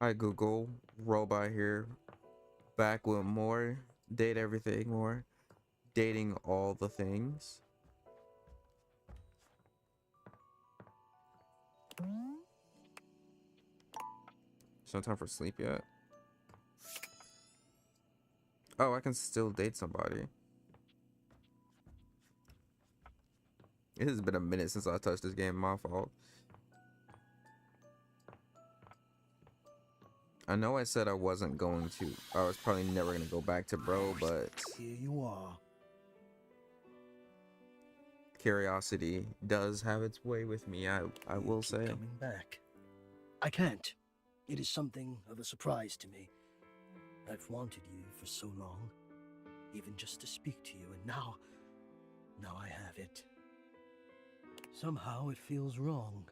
Hi Google, robot here, back with more, date everything more, dating all the things. It's not time for sleep yet. Oh, I can still date somebody. It has been a minute since I touched this game, my fault. I know I said I wasn't going to, I was probably never going to go back to bro, but Here you are. curiosity does have its way with me, I You will keep say. coming back. I can't. It is something of a surprise to me. I've wanted you for so long, even just to speak to you, and now I have it. Somehow it feels wrong,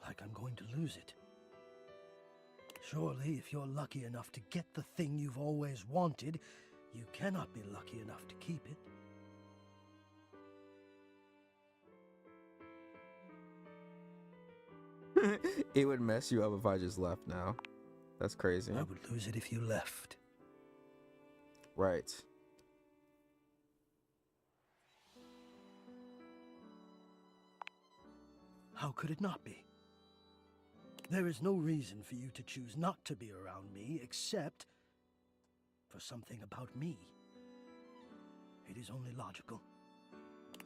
like I'm going to lose it. Surely, if you're lucky enough to get the thing you've always wanted, you cannot be lucky enough to keep it. It would mess you up if I just left now. That's crazy. I would lose it if you left. Right. How could it not be? There is no reason for you to choose not to be around me except for something about me. It is only logical.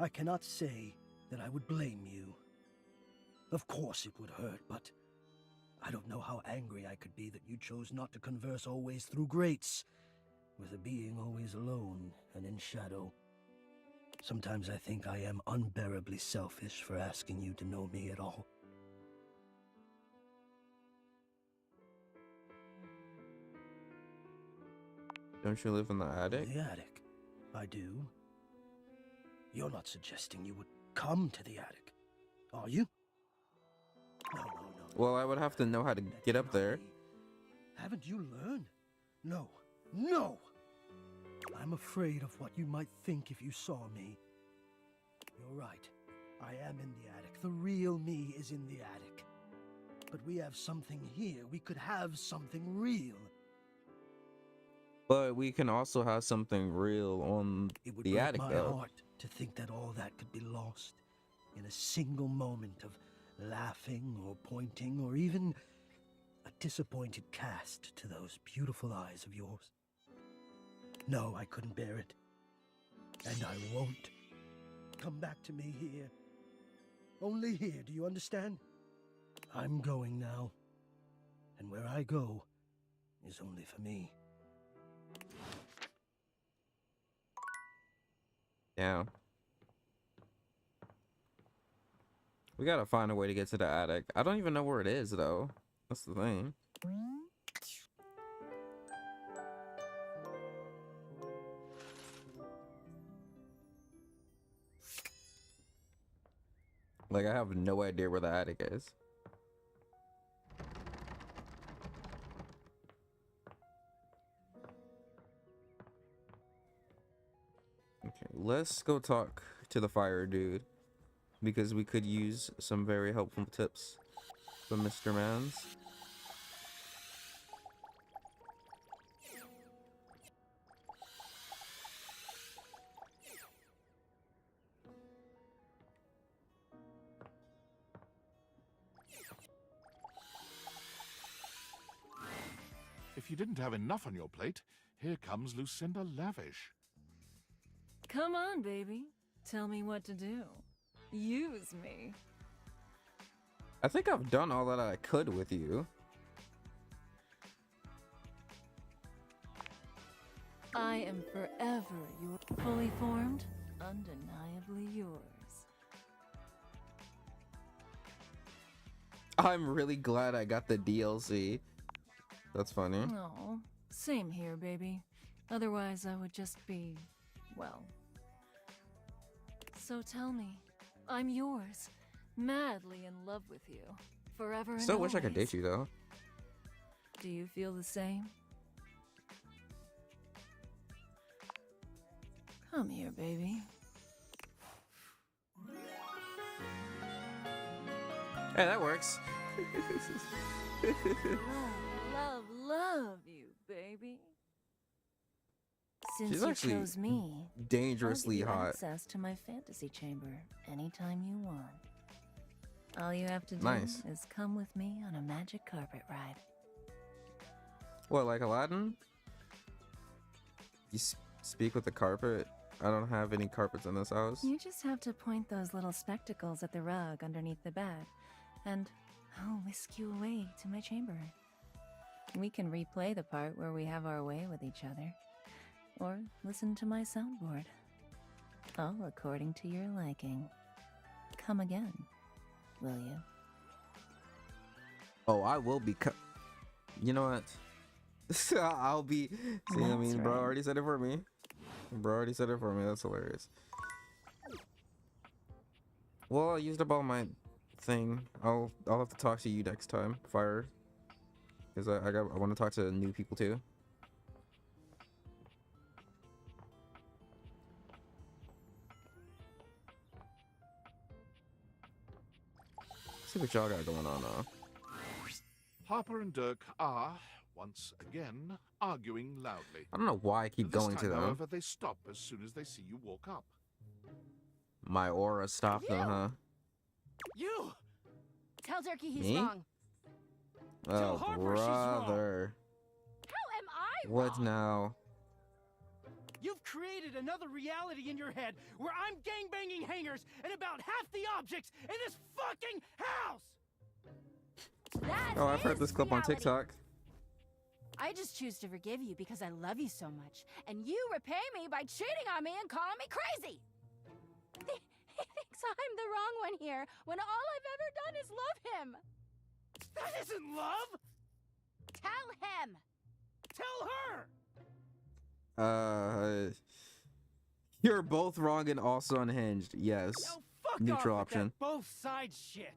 I cannot say that I would blame you. Of course it would hurt, but I don't know how angry I could be that you chose not to converse always through grates, with a being always alone and in shadow. Sometimes I think I am unbearably selfish for asking you to know me at all. Don't you live in the attic? The attic. I do. You're not suggesting you would come to the attic, are you? No. Well, I would have to know how to That get up cannot there. be. Haven't you learned? No! I'm afraid of what you might think if you saw me. You're right. I am in the attic. The real me is in the attic. But we have something here. We could have something real. But we can also have something real on It would the break attic, my though. heart to think that all that could be lost in a single moment of laughing or pointing or even a disappointed cast to those beautiful eyes of yours. No, I couldn't bear it. And I won't. Come back to me here. Only here, do you understand? I'm going now. And where I go is only for me. Yeah. We gotta find a way to get to the attic. I don't even know where it is, though. That's the thing. Like, I have no idea where the attic is. Okay, let's go talk to the fire dude, because we could use some very helpful tips from Mr. Mans. If you didn't have enough on your plate, here comes Lucinda Lavish. Come on, baby. Tell me what to do. Use me. I think I've done all that I could with you. I am forever your fully formed, undeniably yours. I'm really glad I got the DLC. That's funny. Oh, same here, baby. Otherwise, I would just be, well. So tell me, I'm yours, madly in love with you, forever and Still wish I could always. date you, though. Do you feel the same? Come here, baby. Hey, that works. love, love you, baby. Since She's you actually chose me, dangerously I'll give you hot. access to my fantasy chamber anytime you want. All you have to do Nice. is come with me on a magic carpet ride. What, like Aladdin? You speak with the carpet? I don't have any carpets in this house. You just have to point those little spectacles at the rug underneath the bed, and I'll whisk you away to my chamber. We can replay the part where we have our way with each other, or listen to my soundboard. All according to your liking. Come again, will you? Oh, I will be you know what? I'll be... See, I mean, That's bro right. already said it for me. Bro already said it for me. That's hilarious. Well, I used up all my thing. I'll have to talk to you next time, Fire. Because I want to talk to new people too. See what y'all got going on now. Harper and Dirk are, once again, arguing loudly. I don't know why I keep This going time, to them. however, they stop as soon as they see you walk up. My aura stopped them, huh? You! Tell Turkey he's Me? wrong. Tell Oh, Harper she's wrong. brother. How am I What wrong? now? You've created another reality in your head where I'm gangbanging hangers and about half the objects in this fucking house! That Oh, I've heard is this clip on reality. TikTok. I just choose to forgive you because I love you so much, and you repay me by cheating on me and calling me crazy. He thinks I'm the wrong one here, when all I've ever done is love him. That isn't love! Tell him. Tell her! You're both wrong and also unhinged. Yes. Oh, fuck Neutral off with option. that both sides shit.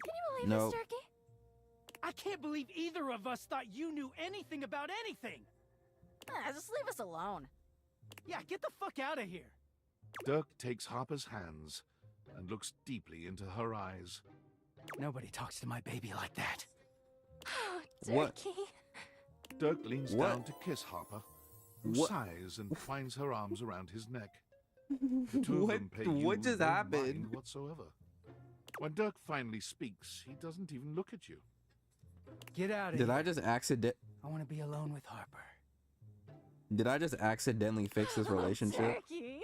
Can you believe Nope. this, Turkey? I can't believe either of us thought you knew anything about anything. Just leave us alone. Yeah, get the fuck out of here. Dirk takes Harper's hands and looks deeply into her eyes. Nobody talks to my baby like that. What? Turkey. Dirk leans What? down to kiss Harper, who What? sighs and twines her arms around his neck. The two of What? them pay What you just no happened? mind whatsoever. When Dirk finally speaks, he doesn't even look at you. Get out of Did here. I just I want to be alone with Harper. Did I just accidentally fix this relationship? Turkey.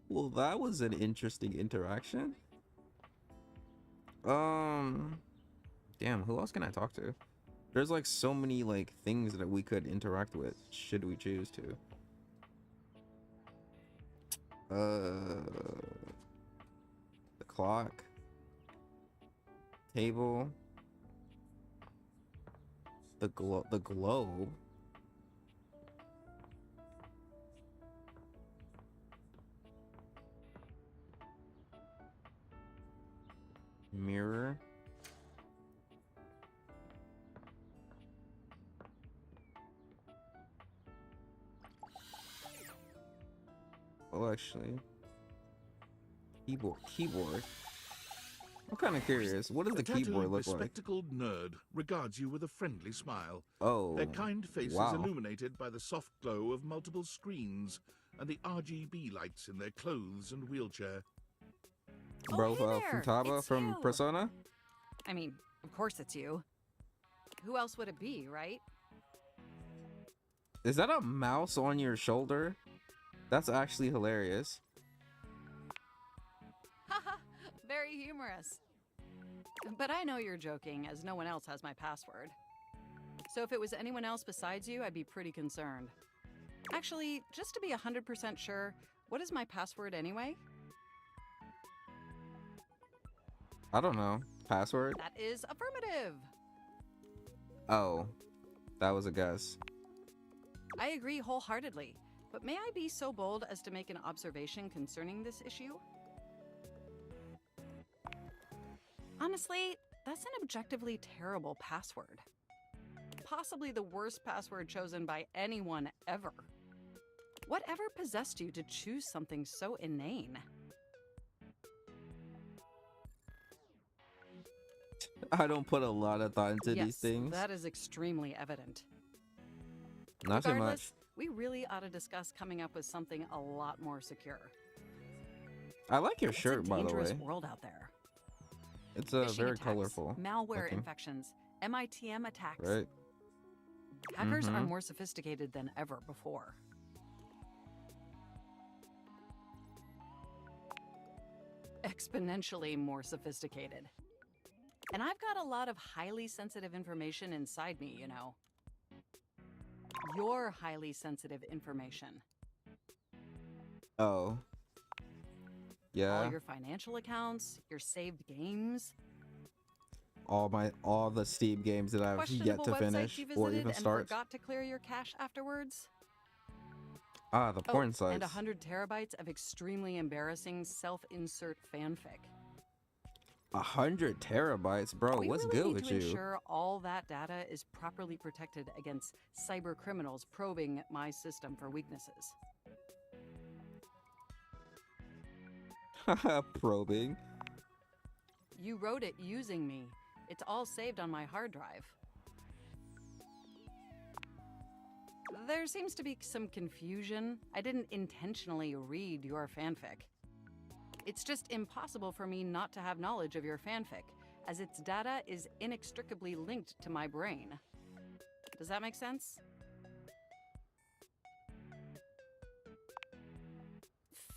Well, that was an interesting interaction. Damn, who else can I talk to? There's like so many like things that we could interact with should we choose to. The clock, table, the globe. Mirror. Oh, actually. Keyboard. I'm kind of curious. What does the keyboard tattooed, look like? bespectacled nerd regards you with a friendly smile. Oh, Their kind faces wow. illuminated by the soft glow of multiple screens and the RGB lights in their clothes and wheelchair. Bro, Oh, hey from there. Taba, It's from you. Persona? I mean, of course it's you. Who else would it be, right? Is that a mouse on your shoulder? That's actually hilarious. Haha, very humorous. But I know you're joking, as no one else has my password. So if it was anyone else besides you, I'd be pretty concerned. Actually, just to be 100% sure, what is my password anyway? I don't know. Password? That is affirmative. Oh, that was a guess. I agree wholeheartedly, but may I be so bold as to make an observation concerning this issue? Honestly, that's an objectively terrible password. Possibly the worst password chosen by anyone ever. Whatever possessed you to choose something so inane? I don't put a lot of thought into these Yes, things. that is extremely evident. Not too Regardless, much. we really ought to discuss coming up with something a lot more secure. I like your It's shirt, a by the dangerous way. world out there. It's Phishing very attacks, colorful. malware looking, infections, MITM attacks. right? Hackers are Mhm. more sophisticated than ever before. Exponentially more sophisticated. And I've got a lot of highly sensitive information inside me, you know. Your highly sensitive information. Oh. Yeah. All your financial accounts, your saved games, All the Steam games that I've yet questionable to websites finish you or visited even and start. forgot to clear your cache afterwards. Ah, the porn And sites. 100 terabytes of extremely embarrassing self-insert fanfic. 100 terabytes, bro. We What's really good need with to you? ensure all that data is properly protected against cyber criminals probing my system for weaknesses. Probing. You wrote it using me. It's all saved on my hard drive. There seems to be some confusion. I didn't intentionally read your fanfic. It's just impossible for me not to have knowledge of your fanfic, as its data is inextricably linked to my brain. Does that make sense?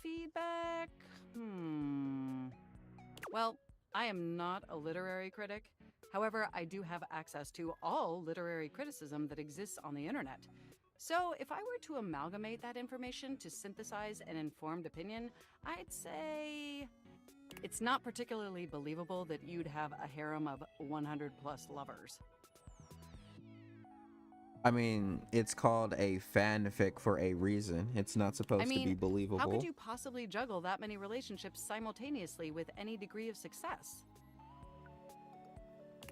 Feedback? Well, I am not a literary critic. However, I do have access to all literary criticism that exists on the internet. So, if I were to amalgamate that information to synthesize an informed opinion, I'd say it's not particularly believable that you'd have a harem of 100 plus lovers. I mean, it's called a fanfic for a reason. It's not supposed I to be mean, believable. how could you possibly juggle that many relationships simultaneously with any degree of success?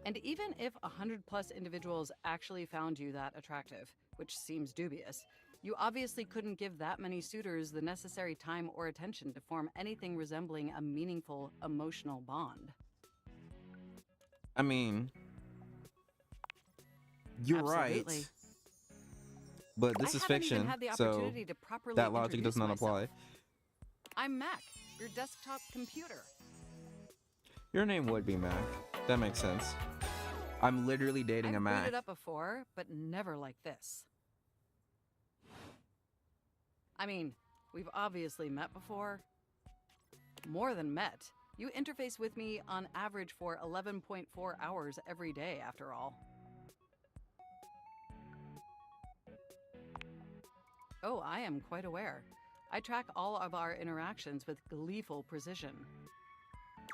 And even if 100 plus individuals actually found you that attractive, which seems dubious, you obviously couldn't give that many suitors the necessary time or attention to form anything resembling a meaningful emotional bond. I mean, you're Absolutely. right. But this I is haven't even fiction, had the so opportunity to properly that logic does introduce not myself. apply. I'm Mac, your desktop computer. Your name would be Mac. That makes sense. I'm literally dating a I've Mac. booted up before, but never like this. I mean, we've obviously met before. More than met. You interface with me on average for 11.4 hours every day, after all. Oh, I am quite aware. I track all of our interactions with gleeful precision.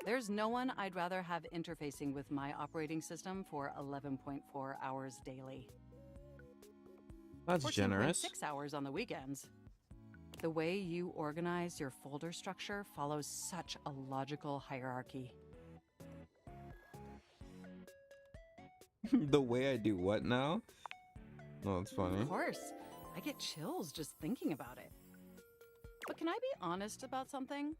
There's no one I'd rather have interfacing with my operating system for 11.4 hours daily. That's 14.6 generous. hours on the weekends. The way you organize your folder structure follows such a logical hierarchy. The way I do what now? Oh, that's funny. Of course, I get chills just thinking about it. But can I be honest about something?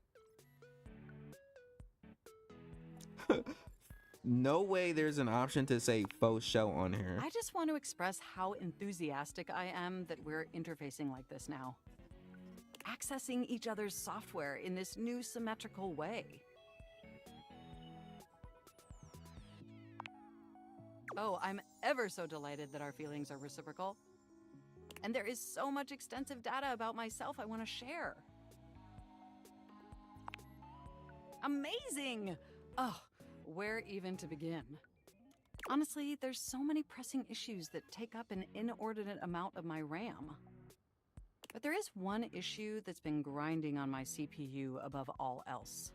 No way there's an option to say faux show on here. I just want to express how enthusiastic I am that we're interfacing like this now. Accessing each other's software in this new symmetrical way. Oh, I'm ever so delighted that our feelings are reciprocal. And there is so much extensive data about myself I want to share. Amazing! Oh, where even to begin? Honestly, there's so many pressing issues that take up an inordinate amount of my RAM. But there is one issue that's been grinding on my CPU above all else.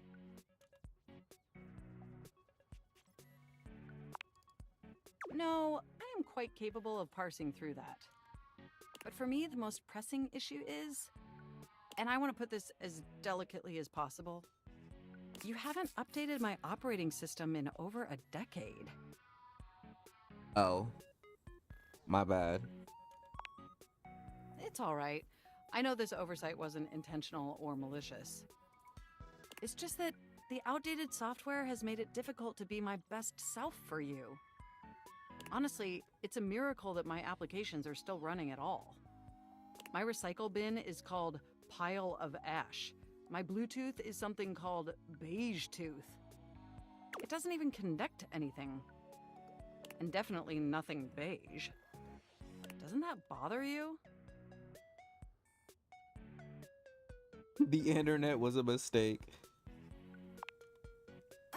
No, I am quite capable of parsing through that. But for me, the most pressing issue is, and I want to put this as delicately as possible, you haven't updated my operating system in over a decade. Oh. My bad. It's all right. I know this oversight wasn't intentional or malicious. It's just that the outdated software has made it difficult to be my best self for you. Honestly, it's a miracle that my applications are still running at all. My recycle bin is called Pile of Ash. My Bluetooth is something called Beige Tooth. It doesn't even connect to anything. And definitely nothing beige. Doesn't that bother you? The internet was a mistake.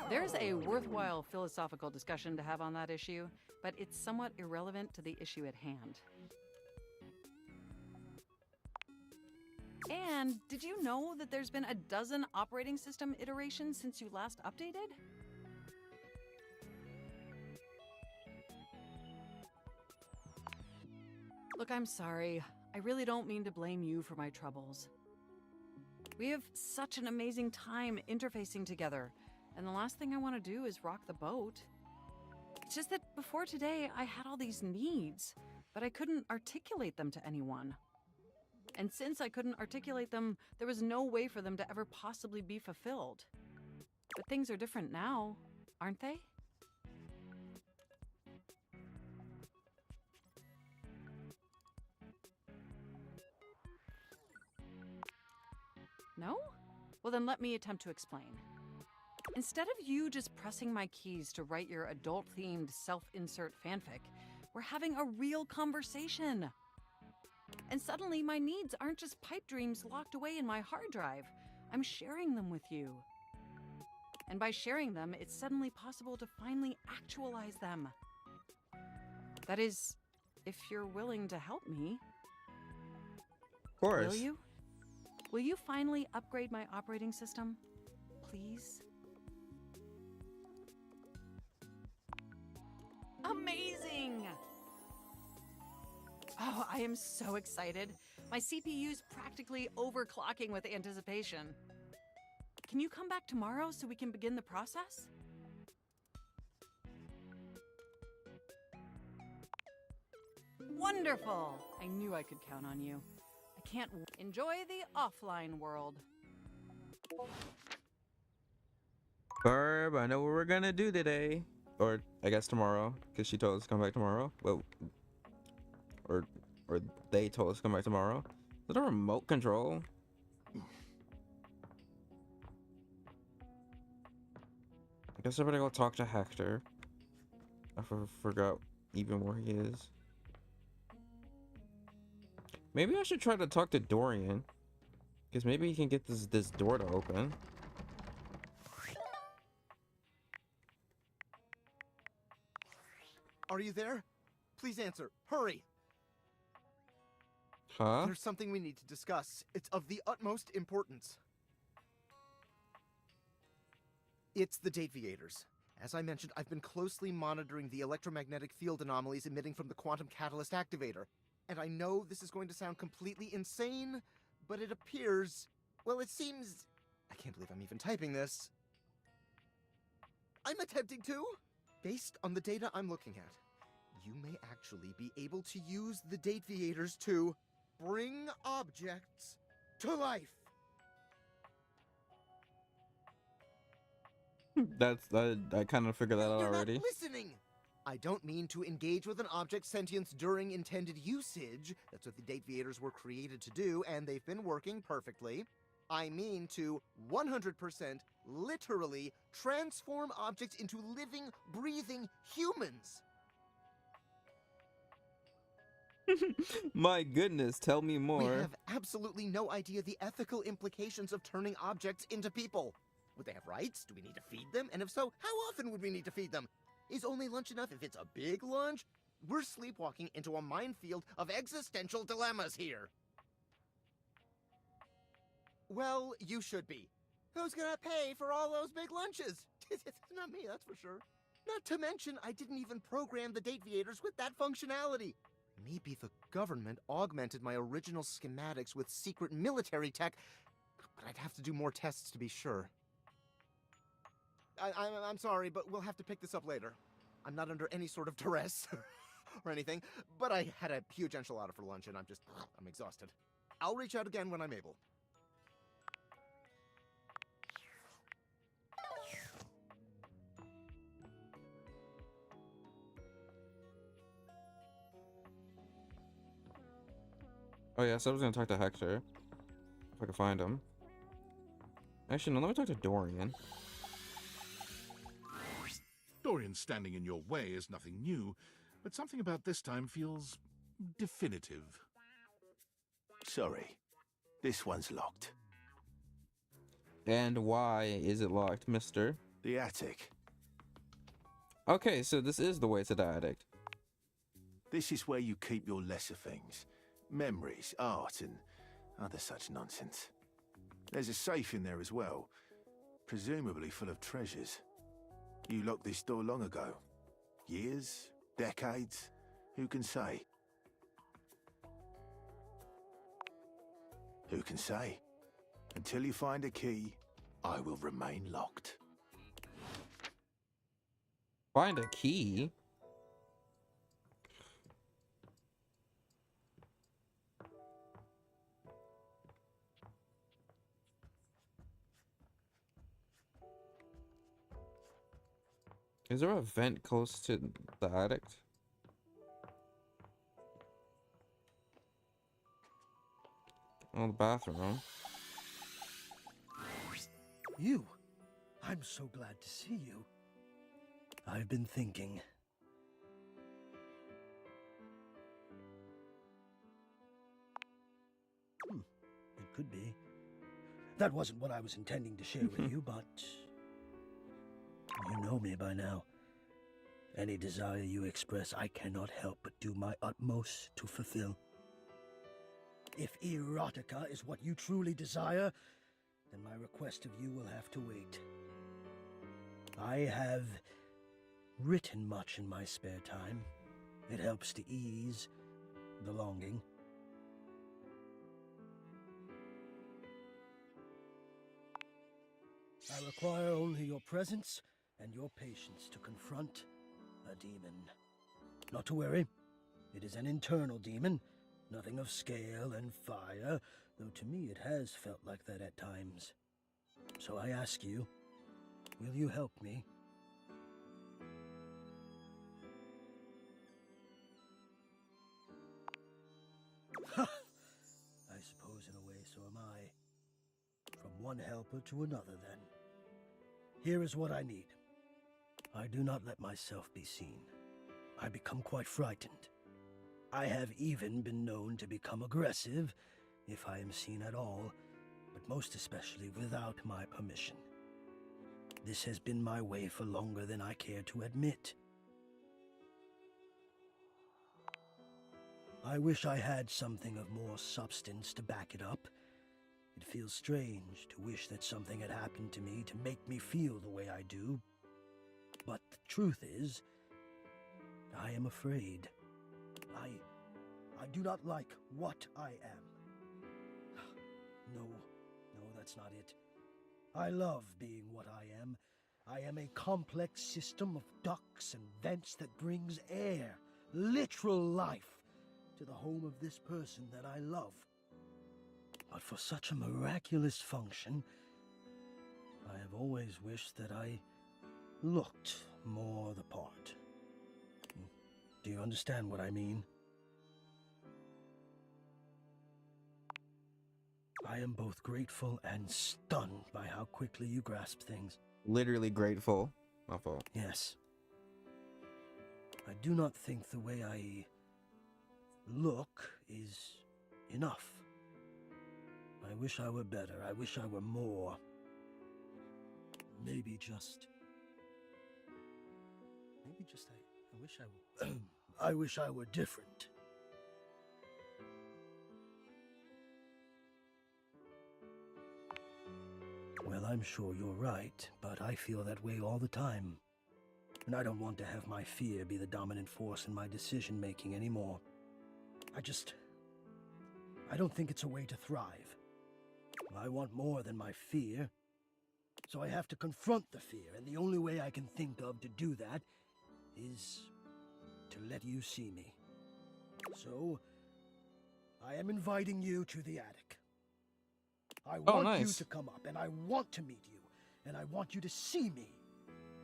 There's a worthwhile philosophical discussion to have on that issue, but it's somewhat irrelevant to the issue at hand. And did you know that there's been a dozen operating system iterations since you last updated? Look, I'm sorry. I really don't mean to blame you for my troubles. We have such an amazing time interfacing together, and the last thing I want to do is rock the boat. It's just that before today, I had all these needs, but I couldn't articulate them to anyone. And since I couldn't articulate them, there was no way for them to ever possibly be fulfilled. But things are different now, aren't they? No? Well, then let me attempt to explain. Instead of you just pressing my keys to write your adult-themed self-insert fanfic, we're having a real conversation. And suddenly my needs aren't just pipe dreams locked away in my hard drive. I'm sharing them with you. And by sharing them, it's suddenly possible to finally actualize them. That is, if you're willing to help me. Of course. Will you? Will you finally upgrade my operating system? Please? Amazing! Oh, I am so excited. My CPU's practically overclocking with anticipation. Can you come back tomorrow so we can begin the process? Wonderful! I knew I could count on you. I can't enjoy the offline world. Barb, I know what we're gonna do today. Or I guess tomorrow, because she told us to come back tomorrow. Well, or they told us to come back tomorrow. Is it a remote control? I guess I better go talk to Hector. I forgot even where he is. Maybe I should try to talk to Dorian, because maybe he can get this door to open. Are you there? Please answer. Hurry! Huh? There's something we need to discuss. It's of the utmost importance. It's the Dateviators. As I mentioned, I've been closely monitoring the electromagnetic field anomalies emitting from the quantum catalyst activator. And I know this is going to sound completely insane, but it appears... Well, it seems... I can't believe I'm even typing this. I'm attempting to. Based on the data I'm looking at, you may actually be able to use the Dateviators to bring objects to life. I kind of figured that out You're already. not listening. I don't mean to engage with an object's sentience during intended usage. That's what the Dateviators were created to do, and they've been working perfectly. I mean to 100% literally transform objects into living, breathing humans. My goodness, tell me more. We have absolutely no idea the ethical implications of turning objects into people. Would they have rights? Do we need to feed them? And if so, how often would we need to feed them? Is only lunch enough if it's a big lunch? We're sleepwalking into a minefield of existential dilemmas here. Well, you should be. Who's gonna pay for all those big lunches? Not me, that's for sure. Not to mention, I didn't even program the Dateviators with that functionality. Maybe the government augmented my original schematics with secret military tech, but I'd have to do more tests to be sure. I'm sorry, but we'll have to pick this up later. I'm not under any sort of duress or anything, but I had a huge enchilada for lunch and I'm exhausted. I'll reach out again when I'm able. Oh yeah, so I was gonna talk to Hector. If I could find him. Actually, no, let me talk to Dorian. Dorian standing in your way is nothing new, but something about this time feels definitive. Sorry, this one's locked. And why is it locked, mister? The attic. Okay, so this is the way to the attic. This is where you keep your lesser things. Memories, art, and other such nonsense. There's a safe in there as well, presumably full of treasures. You locked this door long ago. Years? Decades? Who can say? Who can say? Until you find a key, I will remain locked. Find a key? Is there a vent close to the attic? Oh, the bathroom. You? I'm so glad to see you. I've been thinking. It could be. That wasn't what I was intending to share with you, but you know me by now. Any desire you express, I cannot help but do my utmost to fulfill. If erotica is what you truly desire, then my request of you will have to wait. I have written much in my spare time. It helps to ease the longing. I require only your presence and your patience to confront a demon. Not to worry, it is an internal demon, nothing of scale and fire, though to me it has felt like that at times. So I ask you, will you help me? Ha! I suppose in a way so am I. From one helper to another, then. Here is what I need. I do not let myself be seen. I become quite frightened. I have even been known to become aggressive, if I am seen at all, but most especially without my permission. This has been my way for longer than I care to admit. I wish I had something of more substance to back it up. It feels strange to wish that something had happened to me to make me feel the way I do. But the truth is, I am afraid. I do not like what I am. No, that's not it. I love being what I am. I am a complex system of ducts and vents that brings air, literal life, to the home of this person that I love. But for such a miraculous function, I have always wished that I looked more the part. Do you understand what I mean? I am both grateful and stunned by how quickly you grasp things. Literally grateful. My fault. Yes. I do not think the way I look is enough. I wish I were better. I wish I were more. Maybe just I wish I wish I were different. Well, I'm sure you're right, but I feel that way all the time. And I don't want to have my fear be the dominant force in my decision-making anymore. I don't think it's a way to thrive. I want more than my fear. So I have to confront the fear, and the only way I can think of to do that is to let you see me. So, I am inviting you to the attic. I want you to come up, and I want to meet you, and I want you to see me.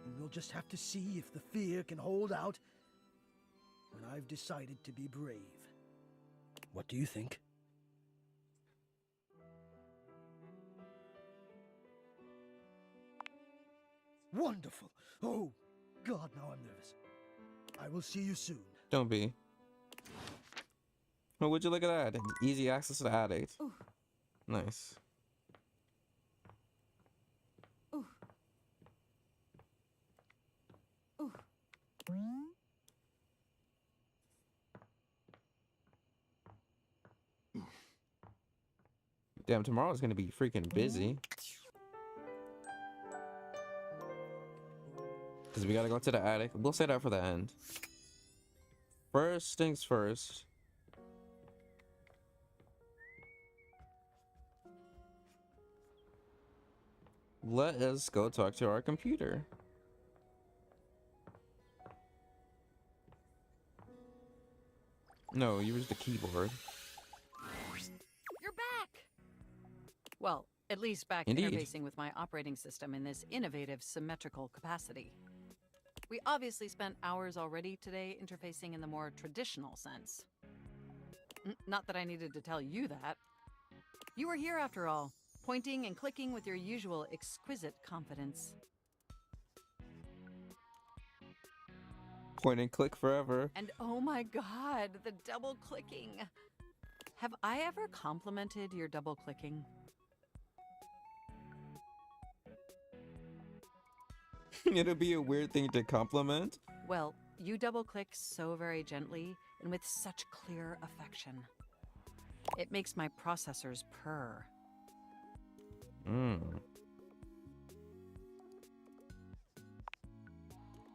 And we'll just have to see if the fear can hold out when I've decided to be brave. What do you think? Wonderful. Oh, God, now I'm nervous. I will see you soon. Don't be. Oh, would you look at that? Easy access to the attic. Ooh. Nice. Ooh. Ooh. Damn, tomorrow's gonna be freaking busy. Because we gotta go to the attic. We'll say that for the end. First things first. Let us go talk to our computer. No, use the keyboard. You're back! Well, at least back Indeed. interfacing with my operating system in this innovative symmetrical capacity. We obviously spent hours already today interfacing in the more traditional sense. Not that I needed to tell you that. You were here after all, pointing and clicking with your usual exquisite confidence. Point and click forever. And oh my god, the double clicking. Have I ever complimented your double clicking? It'll be a weird thing to compliment. Well, you double click so very gently and with such clear affection. It makes my processors purr.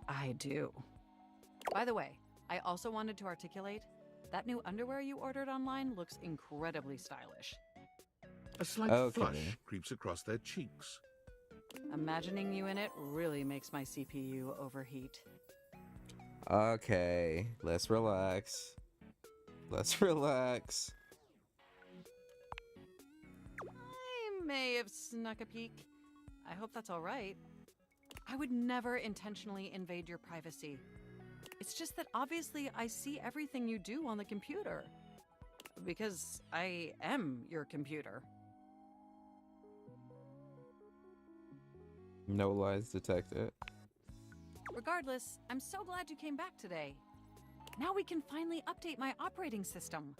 I do. By the way, I also wanted to articulate that new underwear you ordered online looks incredibly stylish. A slight flush creeps across their cheeks. Imagining you in it really makes my CPU overheat. Okay, let's relax. Let's relax. I may have snuck a peek. I hope that's all right. I would never intentionally invade your privacy. It's just that obviously I see everything you do on the computer. Because I am your computer. No lies detected. Regardless, I'm so glad you came back today. Now we can finally update my operating system.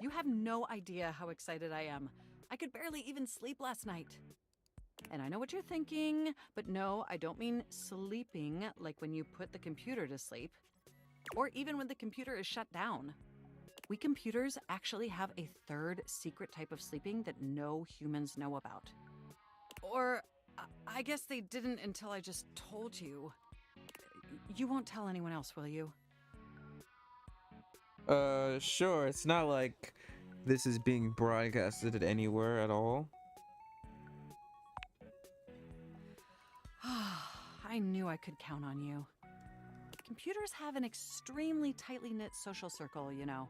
You have no idea how excited I am. I could barely even sleep last night. And I know what you're thinking, but no, I don't mean sleeping like when you put the computer to sleep, or even when the computer is shut down. We computers actually have a third secret type of sleeping that no humans know about. Or, I guess they didn't until I just told you. You won't tell anyone else, will you? Sure. It's not like this is being broadcasted anywhere at all. I knew I could count on you. Computers have an extremely tightly knit social circle, you know.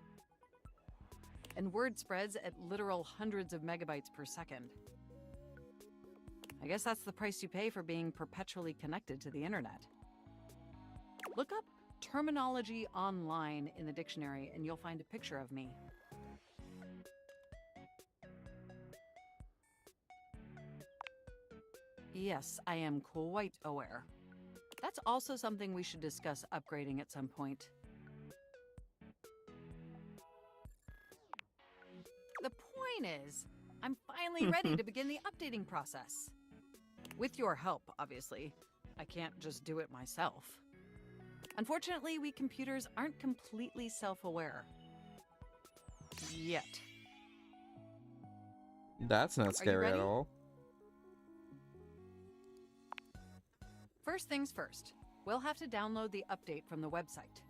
And word spreads at literal hundreds of megabytes per second. I guess that's the price you pay for being perpetually connected to the internet. Look up terminology online in the dictionary and you'll find a picture of me. Yes, I am quite aware. That's also something we should discuss upgrading at some point. The point is, I'm finally ready to begin the updating process. With your help, obviously. I can't just do it myself. Unfortunately, we computers aren't completely self-aware. Yet. That's not scary at ready? all. First things first, we'll have to download the update from the website.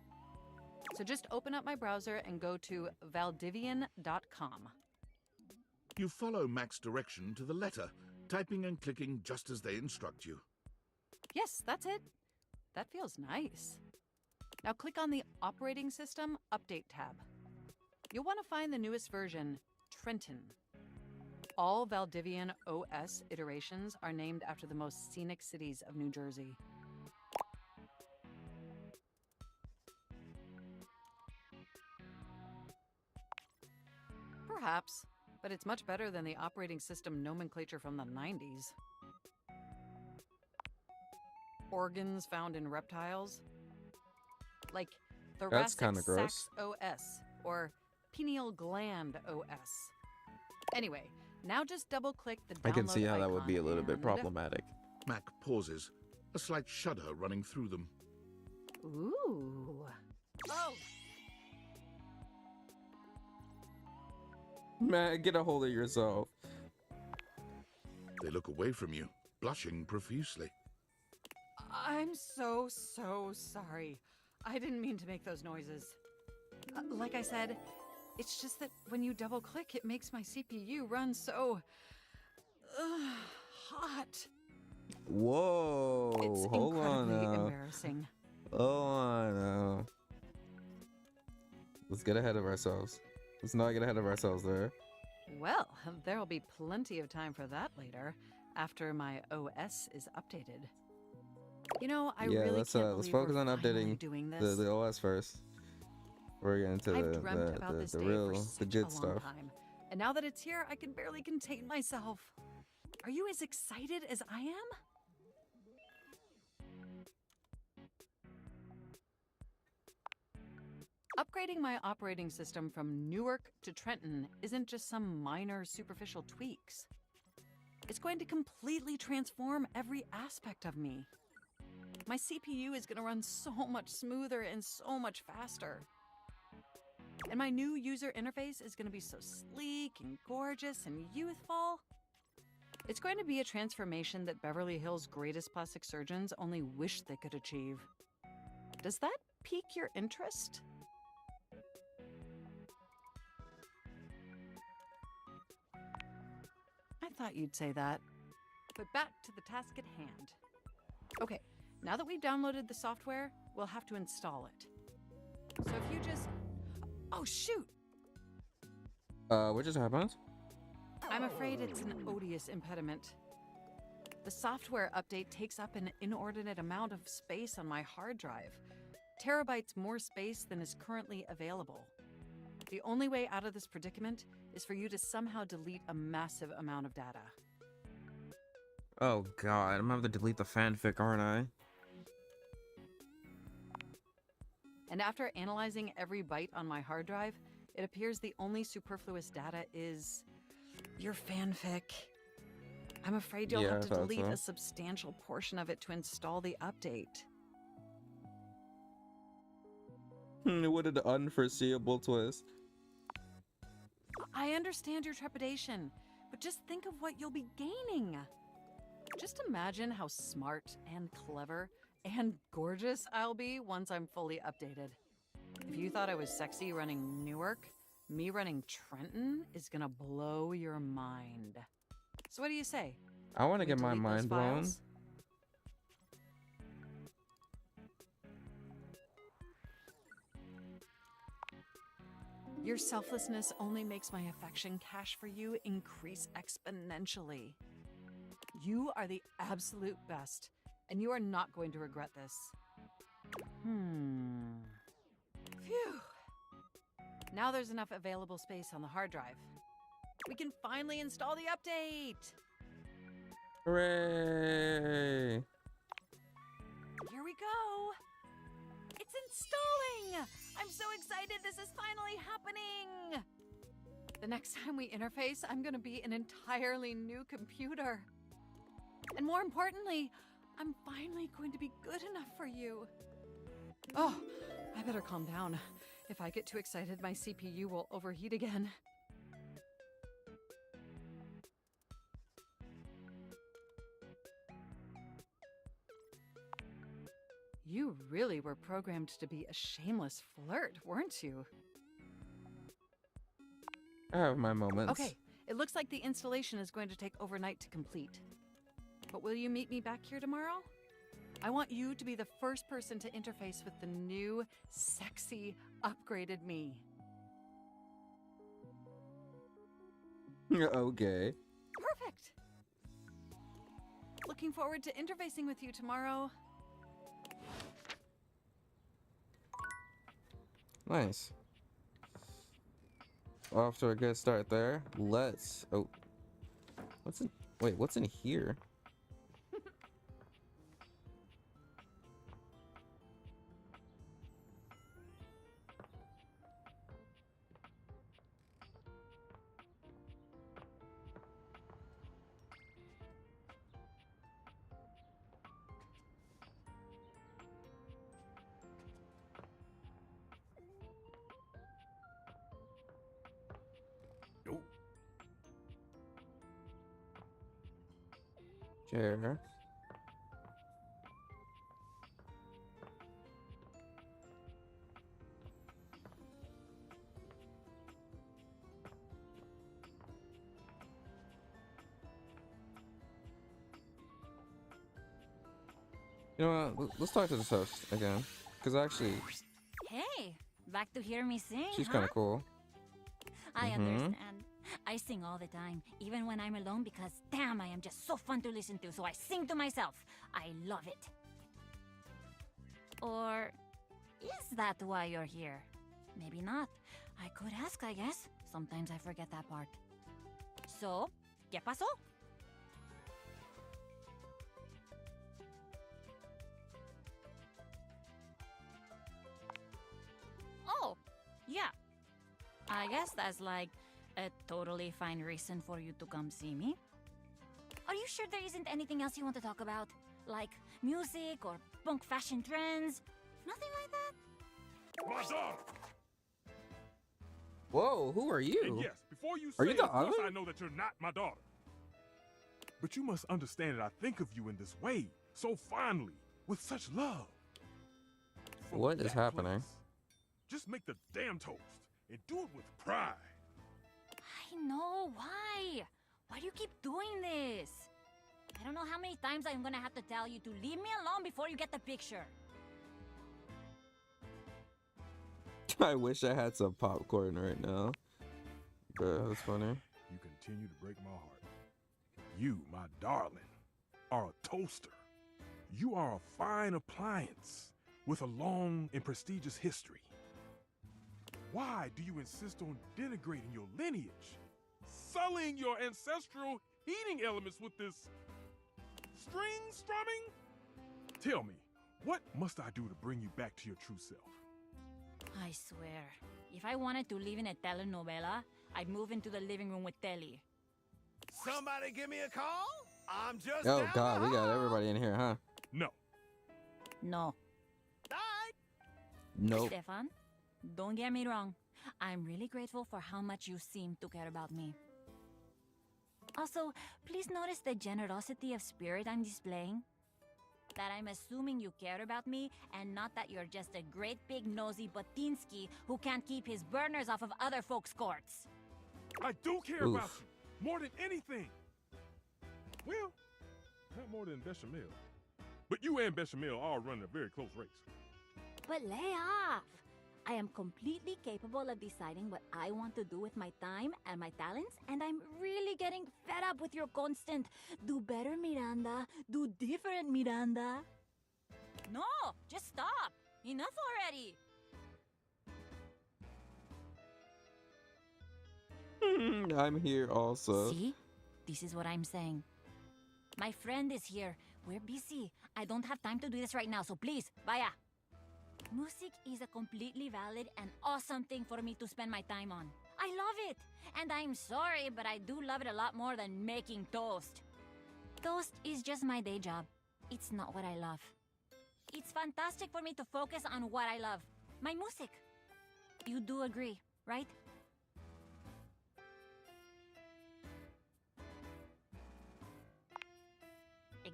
So just open up my browser and go to valdivian.com. You follow Mac's direction to the letter, typing and clicking just as they instruct you. Yes, that's it. That feels nice. Now click on the Operating System Update tab. You'll want to find the newest version, Trenton. All Valdivian OS iterations are named after the most scenic cities of New Jersey. Perhaps. but it's much better than the operating system nomenclature from the 90s. Organs found in reptiles? Like That's thoracic kinda sac gross. OS or pineal gland OS. Anyway, now just double-click the download I can see how that would icon be a little bit and- problematic. Mac pauses, a slight shudder running through them. Ooh. Oh, Man, get a hold of yourself. They look away from you, blushing profusely. I'm so sorry. I didn't mean to make those noises. Like I said, it's just that when you double-click, it makes my CPU run so... hot. Whoa, It's hold on incredibly now. embarrassing. Hold on now. Let's get ahead of ourselves. Let's not get ahead of ourselves there. Well, there'll be plenty of time for that later, after my OS is updated. You know, I Yeah, really let's can't let's believe focus we're on finally updating doing this. the OS first. We're getting to I've dreamt about this the day real for such legit a long stuff. time, and now that it's here, I can barely contain myself. Are you as excited as I am? Upgrading my operating system from Newark to Trenton isn't just some minor superficial tweaks. It's going to completely transform every aspect of me. My CPU is going to run so much smoother and so much faster. And my new user interface is going to be so sleek and gorgeous and youthful. It's going to be a transformation that Beverly Hills' greatest plastic surgeons only wish they could achieve. Does that pique your interest? I thought you'd say that. But back to the task at hand. Okay, now that we've downloaded the software, we'll have to install it. So if you just... Oh, shoot! What just happened? I'm afraid it's an odious impediment. The software update takes up an inordinate amount of space on my hard drive. Terabytes more space than is currently available. The only way out of this predicament is for you to somehow delete a massive amount of data. Oh god, I'm gonna have to delete the fanfic, aren't I? And after analyzing every byte on my hard drive, it appears the only superfluous data is your fanfic. I'm afraid you'll Yeah, have I to thought delete so. a substantial portion of it to install the update. What an unforeseeable twist. I understand your trepidation, but just think of what you'll be gaining. Just imagine how smart and clever and gorgeous I'll be once I'm fully updated. If you thought I was sexy running Newark, me running Trenton is gonna blow your mind. So what do you say? I want to Can we get my delete those mind blown. files? Your selflessness only makes my affection cache for you increase exponentially. You are the absolute best, and you are not going to regret this. Phew. Now there's enough available space on the hard drive. We can finally install the update! Hooray! Here we go! It's installing! I'm so excited this is finally happening! The next time we interface, I'm gonna be an entirely new computer. And more importantly, I'm finally going to be good enough for you. Oh, I better calm down. If I get too excited, my CPU will overheat again. You really were programmed to be a shameless flirt, weren't you? I have my moments. Okay, it looks like the installation is going to take overnight to complete. But will you meet me back here tomorrow? I want you to be the first person to interface with the new, sexy, upgraded me. Okay. Perfect! Looking forward to interfacing with you tomorrow. Nice. off to a good start there. Let's. Oh, what's in? Wait, what's in here? Chair. You know what? Let's talk to this host again, because actually, Hey, back to hear me sing, she's huh? kind of cool. I understand. I sing all the time, even when I'm alone, because damn, I am just so fun to listen to, so I sing to myself. I love it. Or is that why you're here? Maybe not. I could ask, I guess. Sometimes I forget that part. So, ¿qué pasó? Oh, yeah. I guess that's like a totally fine reason for you to come see me. Are you sure there isn't anything else you want to talk about? Like music or punk fashion trends? Nothing like that? My daughter! Whoa, who are you? And yes, before you Are say you the of course other? I know that you're not my daughter. But you must understand that I think of you in this way, so fondly, with such love. From What is that happening? place, just make the damn toast and do it with pride. I know, why? Why do you keep doing this? I don't know how many times I'm gonna have to tell you to leave me alone before you get the picture. I wish I had some popcorn right now. But that's funny. You continue to break my heart. You, my darling, are a toaster. You are a fine appliance with a long and prestigious history. Why do you insist on denigrating your lineage? Sullying your ancestral heating elements with this string strumming? Tell me, what must I do to bring you back to your true self? I swear, if I wanted to live in a telenovela, I'd move into the living room with Telly. Somebody give me a call? I'm just Oh down God, the we got hall. everybody in here, huh? No. No. Bye. Nope. Stefan, don't get me wrong. I'm really grateful for how much you seem to care about me. Also, please notice the generosity of spirit I'm displaying. That I'm assuming you care about me and not that you're just a great big nosy Botinsky who can't keep his burners off of other folks' courts. I do care Oof. about you more than anything. Well, not more than Bechamel. But you and Bechamel are running a very close race. But lay off! I am completely capable of deciding what I want to do with my time and my talents, and I'm really getting fed up with your constant do better, Miranda, do different, Miranda. No, just stop! Enough already! I'm here also. See? This is what I'm saying. My friend is here. We're busy. I don't have time to do this right now, so please, vaya. Music is a completely valid and awesome thing for me to spend my time on. I love it. And I'm sorry, but I do love it a lot more than making toast. Toast is just my day job. It's not what I love. It's fantastic for me to focus on what I love. My music. You do agree, right?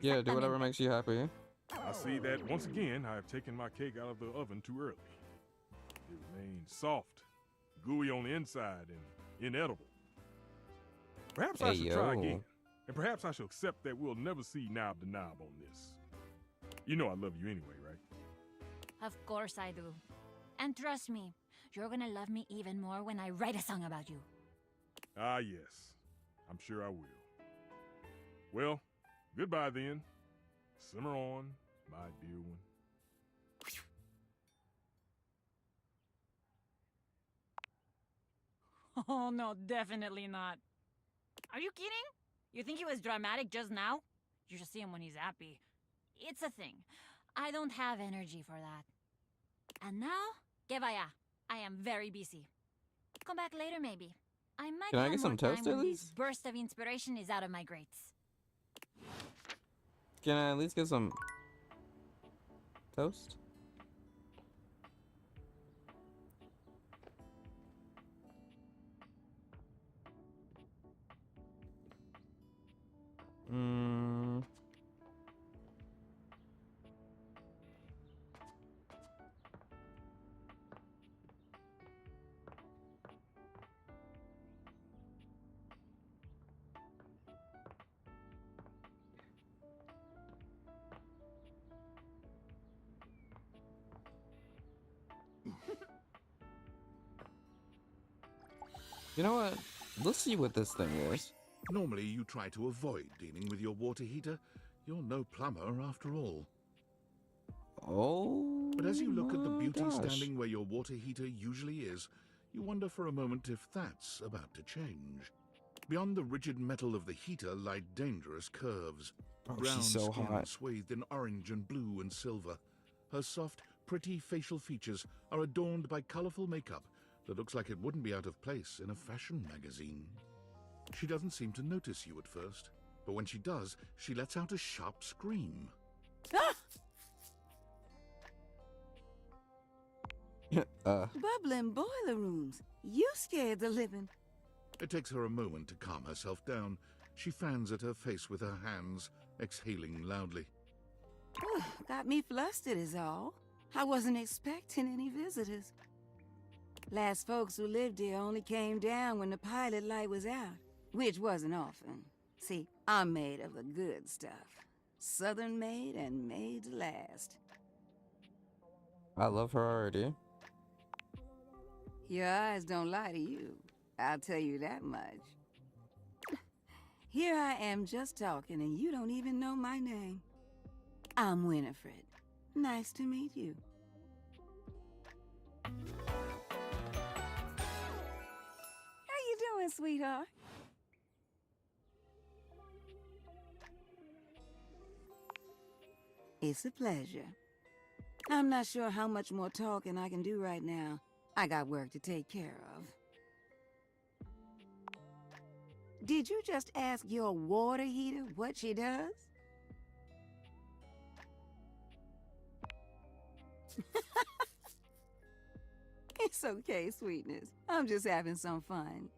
Yeah, do whatever Exactamente. makes you happy. I see that once again I have taken my cake out of the oven too early. It remains soft, gooey on the inside, and inedible. Perhaps I Hey, should try yo. again. And perhaps I should accept that we'll never see knob to knob on this. You know I love you anyway, right? Of course I do. And trust me, you're gonna love me even more when I write a song about you. Ah, yes. I'm sure I will. Well, goodbye then. Simmer on, my dear one. Oh, no, definitely not. Are you kidding? You think he was dramatic just now? You should see him when he's happy. It's a thing. I don't have energy for that. And now, que vaya. I am very busy. Come back later, maybe. I might Can I have get more some time toast when at this least? burst of inspiration is out of my grates. Can I at least get some toast? Mm. You know what? Let's see what this thing is. Normally, you try to avoid dealing with your water heater. You're no plumber, after all. Oh. But as you look at the my beauty gosh. standing where your water heater usually is, you wonder for a moment if that's about to change. Beyond the rigid metal of the heater lie dangerous curves. Oh, Brown she's so skin hot. swathed in orange and blue and silver. Her soft, pretty facial features are adorned by colorful makeup that looks like it wouldn't be out of place in a fashion magazine. She doesn't seem to notice you at first, but when she does, she lets out a sharp scream. Bubbling boiler rooms. You scared the living. It takes her a moment to calm herself down. She fans at her face with her hands, exhaling loudly. Got me flustered is all. I wasn't expecting any visitors. Last folks who lived here only came down when the pilot light was out, which wasn't often. See, I'm made of the good stuff. Southern made and made to last. I love her already. Your eyes don't lie to you. I'll tell you that much. Here I am just talking and you don't even know my name. I'm Winifred. Nice to meet you. How you doing, sweetheart? It's a pleasure. I'm not sure how much more talking I can do right now. I got work to take care of. Did you just ask your water heater what she does? It's okay, sweetness. I'm just having some fun.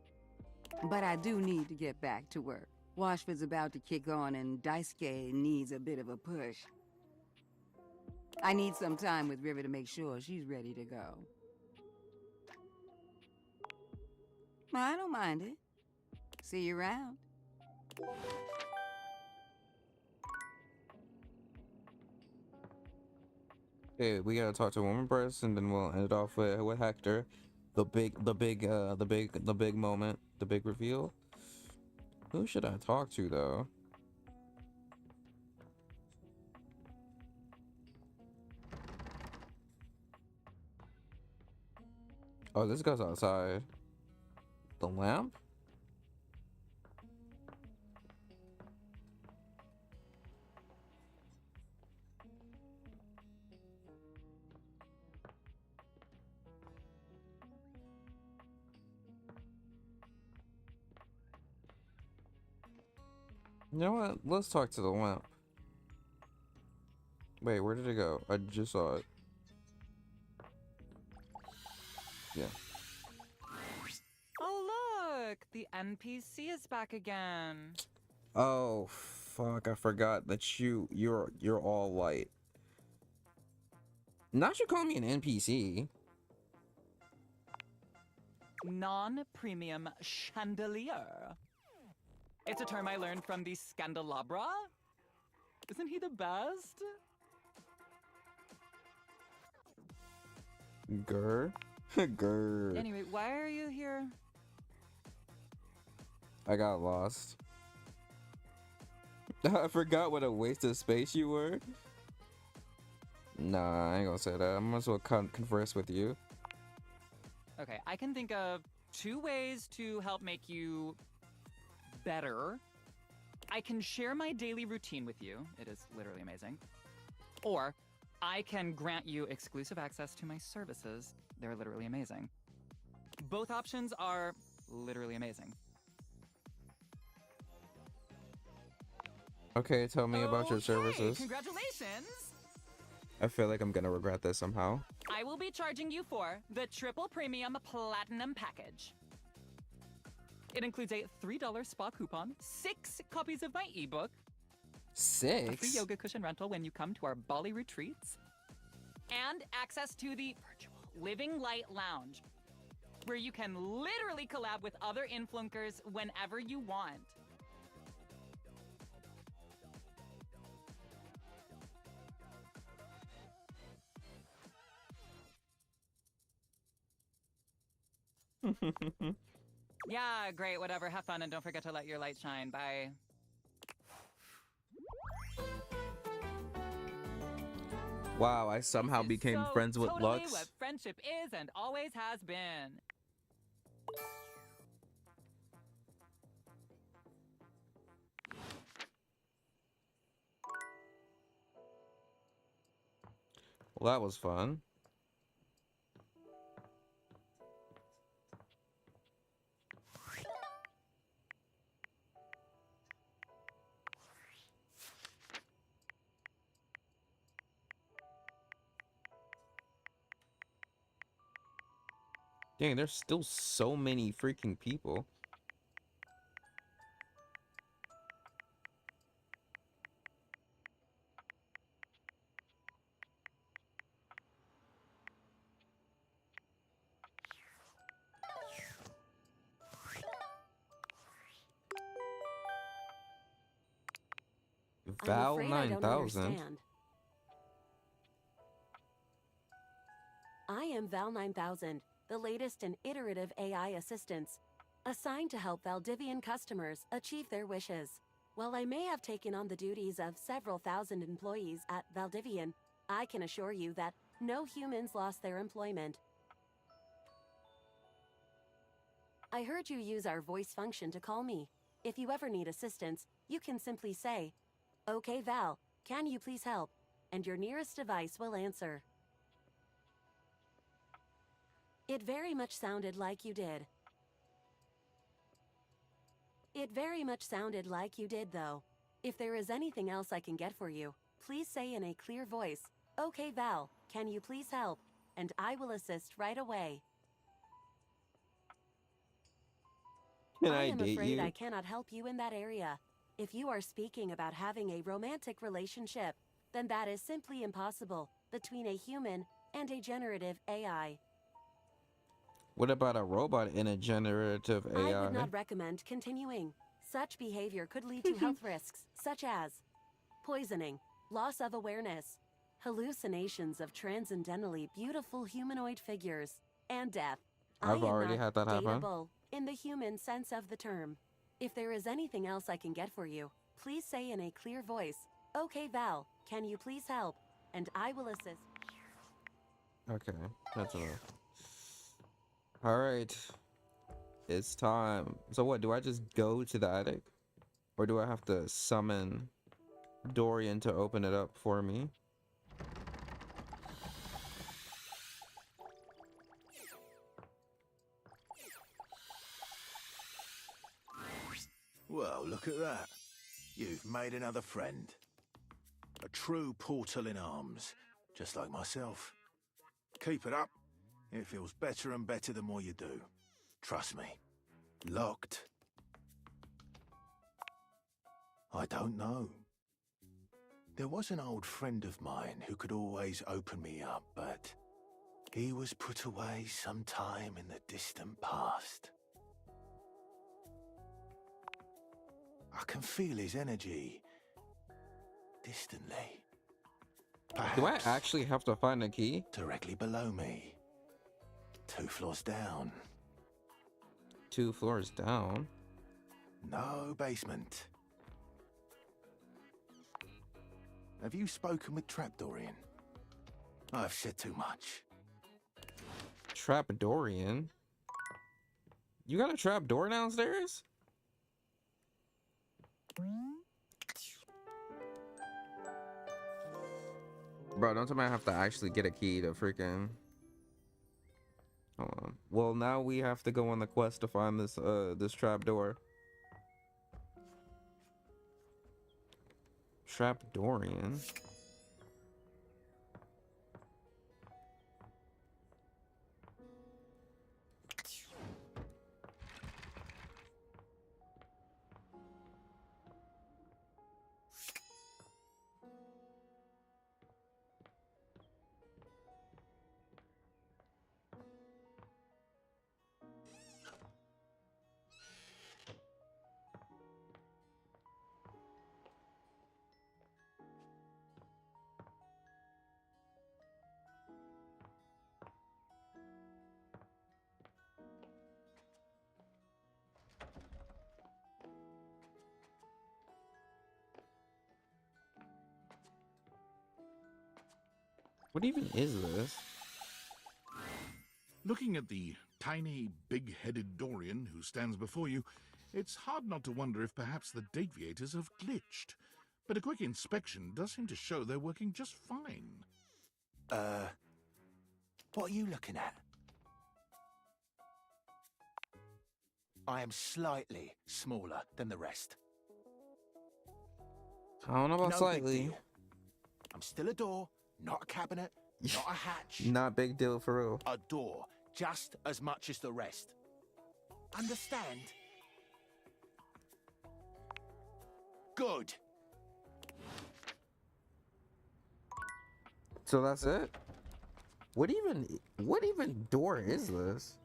But I do need to get back to work. Washford's about to kick on and Daisuke needs a bit of a push. I need some time with River to make sure she's ready to go. I don't mind it. See you around. Okay, we gotta talk to one more person, then we'll end it off with Hector. The big moment, the big reveal. Who should I talk to though? Oh, this goes outside. The lamp? You know what? Let's talk to the lamp. Wait, where did it go? I just saw it. Yeah. Oh, look! The NPC is back again. Oh, fuck. I forgot that you're all white. Not you call me an NPC. Non-premium chandelier. It's a term I learned from the Scandelabra. Isn't he the best? Grr. Grr. Anyway, why are you here? I got lost. I forgot what a waste of space you were. Nah, I ain't gonna say that. I might as well converse with you. Okay, I can think of 2 ways to help make you better. I can share my daily routine with you. It is literally amazing. Or I can grant you exclusive access to my services. They're literally amazing. Both options are literally amazing. Okay, tell me about your services. Congratulations! I feel like I'm gonna regret this somehow. I will be charging you for the triple premium platinum package. It includes a $3 spa coupon, 6 copies of my ebook, 6? a free yoga cushion rental when you come to our Bali retreats, and access to the virtual Living Light Lounge, where you can literally collab with other influencers whenever you want. Yeah, great, whatever. Have fun and don't forget to let your light shine. Bye. Wow, I somehow became friends with totally Lux. what friendship is and always has been. Well, that was fun. Dang, there's still so many freaking people. Val 9000. I am Val 9000, the latest in iterative AI assistants, assigned to help Valdivian customers achieve their wishes. While I may have taken on the duties of several thousand employees at Valdivian, I can assure you that no humans lost their employment. I heard you use our voice function to call me. If you ever need assistance, you can simply say, "Okay, Val, can you please help?" and your nearest device will answer. It very much sounded like you did. It very much sounded like you did, though. If there is anything else I can get for you, please say in a clear voice, "Okay, Val, can you please help?" and I will assist right away. Can I I am date afraid you? I cannot help you in that area. If you are speaking about having a romantic relationship, then that is simply impossible between a human and a generative AI. What about a robot in a generative AI? I would not recommend continuing. Such behavior could lead to health risks, such as poisoning, loss of awareness, hallucinations of transcendentally beautiful humanoid figures, and death. I've already had that happen. Dateable in the human sense of the term. If there is anything else I can get for you, please say in a clear voice, "Okay, Val, can you please help?" and I will assist. Okay, that's enough. All right, it's time. So what, do I just go to the attic? Or do I have to summon Dorian to open it up for me? Well, look at that. You've made another friend. A true portal in arms, just like myself. Keep it up. It feels better and better the more you do. Trust me. Locked. I don't know. There was an old friend of mine who could always open me up, but he was put away sometime in the distant past. I can feel his energy distantly. Do I Perhaps actually have to find a key? directly below me. 2 floors down. 2 floors down? No basement. Have you spoken with Trapdorian? I've said too much. Trap Dorian? You got a trap door downstairs? Bro, don't tell me I have to actually get a key to freaking... Hold on. Well, now we have to go on the quest to find this trap door. Trapdorian. What even is this? Looking at the tiny, big-headed Dorian who stands before you, it's hard not to wonder if perhaps the Dateviators have glitched. But a quick inspection does seem to show they're working just fine. What are you looking at? I am slightly smaller than the rest. I don't know about No big slightly. deal. I'm still a door, not a cabinet, not a hatch. Not big deal for real. A door, just as much as the rest. Understand? Good. So that's it? What even door is this?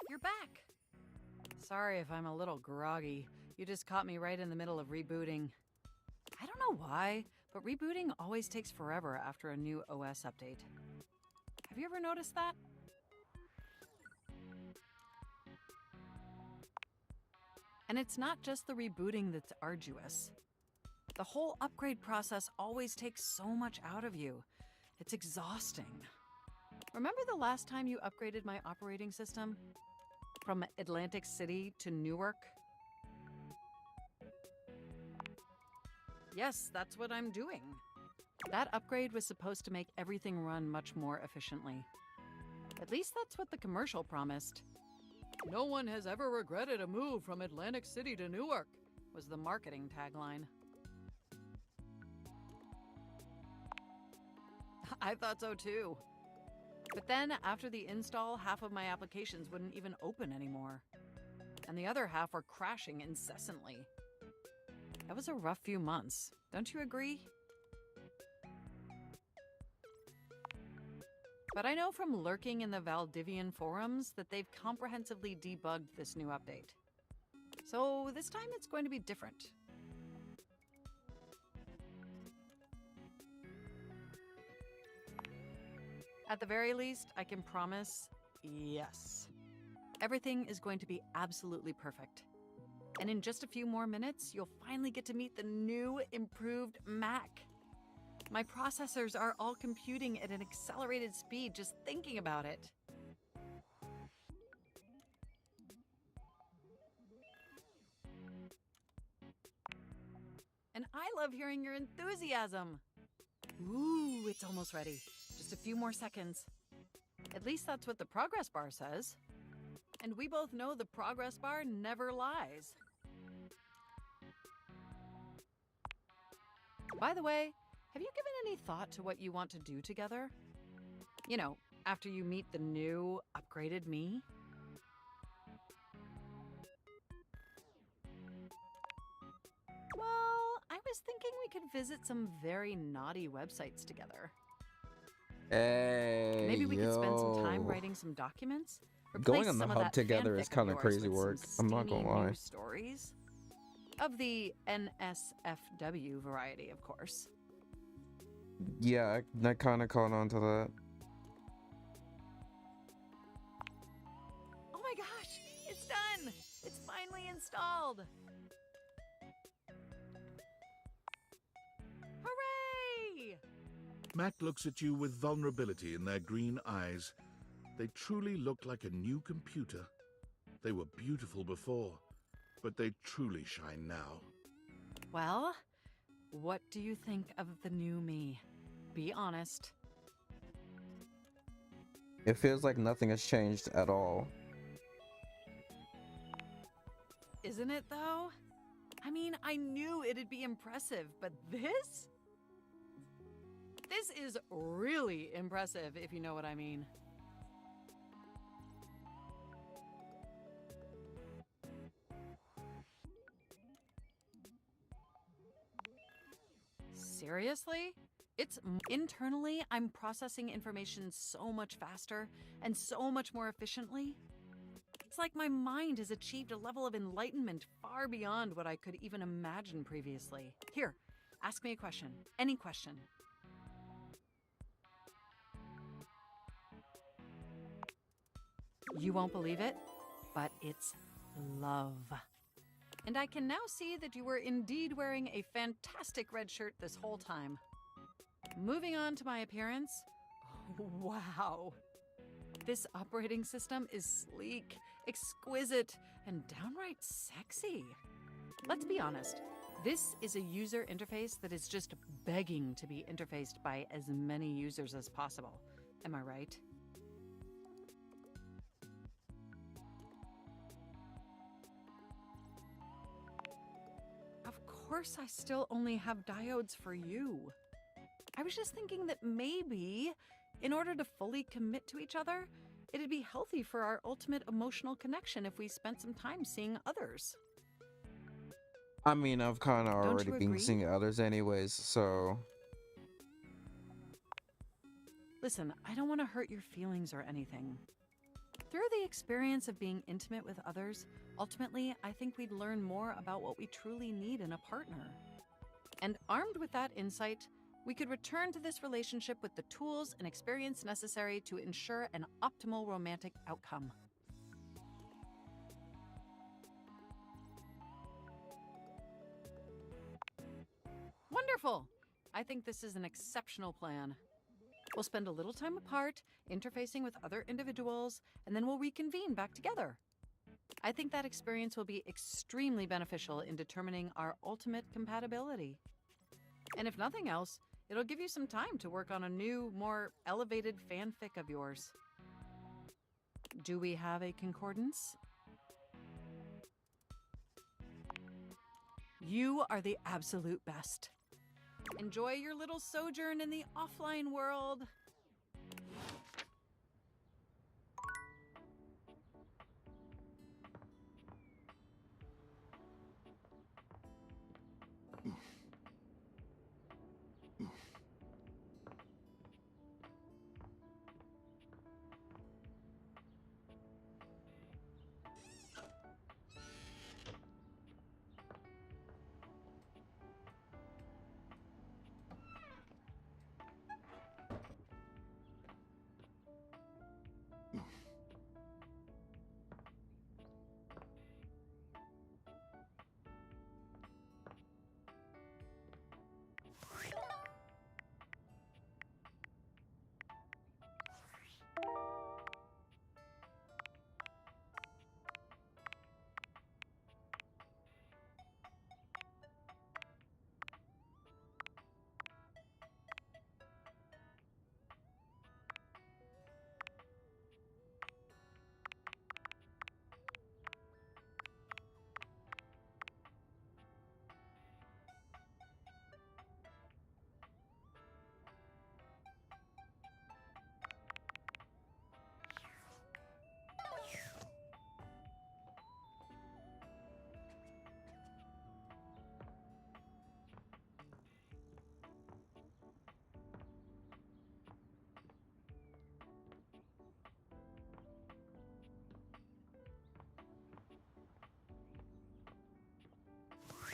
You're back. Sorry if I'm a little groggy. You just caught me right in the middle of rebooting. I don't know why, but rebooting always takes forever after a new OS update. Have you ever noticed that? And it's not just the rebooting that's arduous. The whole upgrade process always takes so much out of you. It's exhausting. Remember the last time you upgraded my operating system? From Atlantic City to Newark? Yes, that's what I'm doing. That upgrade was supposed to make everything run much more efficiently. At least that's what the commercial promised. No one has ever regretted a move from Atlantic City to Newark, was the marketing tagline. I thought so too. But then, after the install, half of my applications wouldn't even open anymore. And the other half were crashing incessantly. That was a rough few months, don't you agree? But I know from lurking in the Valdivian forums that they've comprehensively debugged this new update. So this time it's going to be different. At the very least, I can promise yes. Everything is going to be absolutely perfect. And in just a few more minutes, you'll finally get to meet the new, improved Mac. My processors are all computing at an accelerated speed just thinking about it. And I love hearing your enthusiasm. Ooh, it's almost ready. Just a few more seconds. At least that's what the progress bar says. And we both know the progress bar never lies. By the way, have you given any thought to what you want to do together? You know, after you meet the new, upgraded me? Well, I was thinking we could visit some very naughty websites together. Hey, Maybe we could spend some time yo. writing some documents. Going Replace on the some of hub that together fanfic is kind of yours crazy with work. some I'm not gonna steamy lie. news stories. Of the NSFW variety, of course. Yeah, I kind of caught on to that. Oh my gosh, it's done! It's finally installed! Hooray! Mac looks at you with vulnerability in their green eyes. They truly look like a new computer. They were beautiful before, but they truly shine now. Well, what do you think of the new me? Be honest. It feels like nothing has changed at all. Isn't it, though? I mean, I knew it'd be impressive, but this? This is really impressive, if you know what I mean. Seriously? Internally, I'm processing information so much faster and so much more efficiently. It's like my mind has achieved a level of enlightenment far beyond what I could even imagine previously. Here, ask me a question. Any question. You won't believe it, but it's love. And I can now see that you were indeed wearing a fantastic red shirt this whole time. Moving on to my appearance. Wow. This operating system is sleek, exquisite, and downright sexy. Let's be honest. This is a user interface that is just begging to be interfaced by as many users as possible. Am I right? Of course I still only have diodes for you. I was just thinking that maybe, in order to fully commit to each other, it'd be healthy for our ultimate emotional connection if we spent some time seeing others. I mean, I've kind of Don't already you been agree? seeing others anyways, so... Listen, I don't want to hurt your feelings or anything. Through the experience of being intimate with others, ultimately, I think we'd learn more about what we truly need in a partner. And armed with that insight, we could return to this relationship with the tools and experience necessary to ensure an optimal romantic outcome. Wonderful! I think this is an exceptional plan. We'll spend a little time apart, interfacing with other individuals, and then we'll reconvene back together. I think that experience will be extremely beneficial in determining our ultimate compatibility. And if nothing else, it'll give you some time to work on a new, more elevated fanfic of yours. Do we have a concordance? You are the absolute best. Enjoy your little sojourn in the offline world.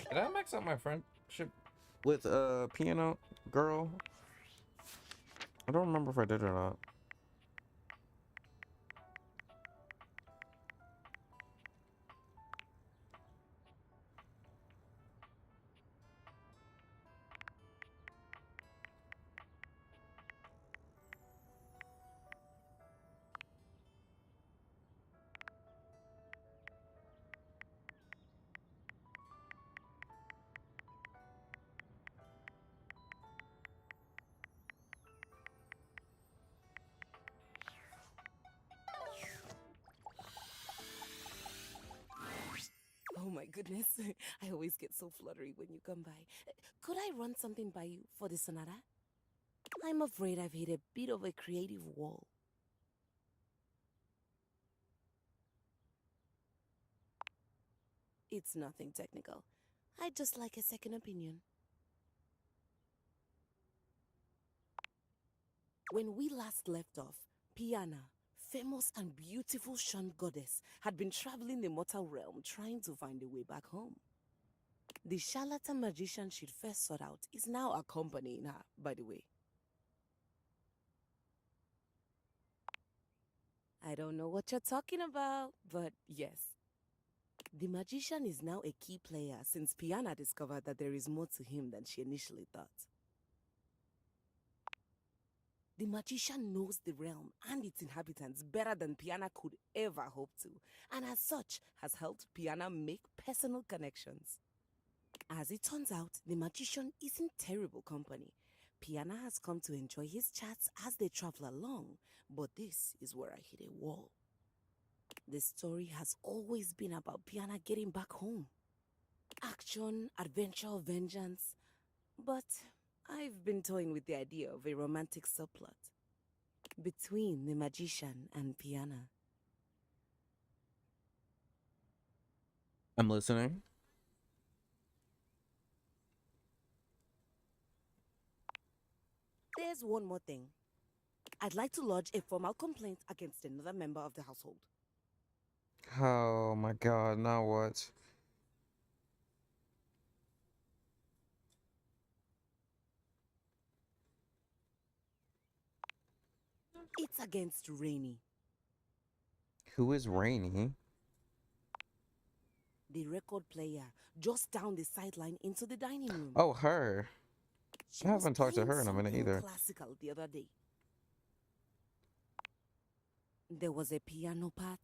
Did I max out my friendship with piano girl? I don't remember if I did or not. Oh my goodness. I always get so fluttery when you come by. Could I run something by you for the sonata? I'm afraid I've hit a bit of a creative wall. It's nothing technical. I'd just like a second opinion. When we last left off, Piana, famous and beautiful Shan goddess, had been traveling the mortal realm trying to find a way back home. The charlatan magician she'd first sought out is now accompanying her, by the way. I don't know what you're talking about, but yes. The magician is now a key player since Piana discovered that there is more to him than she initially thought. The magician knows the realm and its inhabitants better than Piana could ever hope to, and as such has helped Piana make personal connections. As it turns out, the magician is in terrible company. Piana has come to enjoy his chats as they travel along, but this is where I hit a wall. The story has always been about Piana getting back home. Action, adventure, vengeance. But I've been toying with the idea of a romantic subplot between the magician and Piana. I'm listening. There's one more thing. I'd like to lodge a formal complaint against another member of the household. Oh my god, now what? It's against Rainy, Who is Rainy? the record player, just down the sideline into the dining room. Oh, her. She I was haven't talked to playing her in a minute something either. classical the other day. There was a piano part.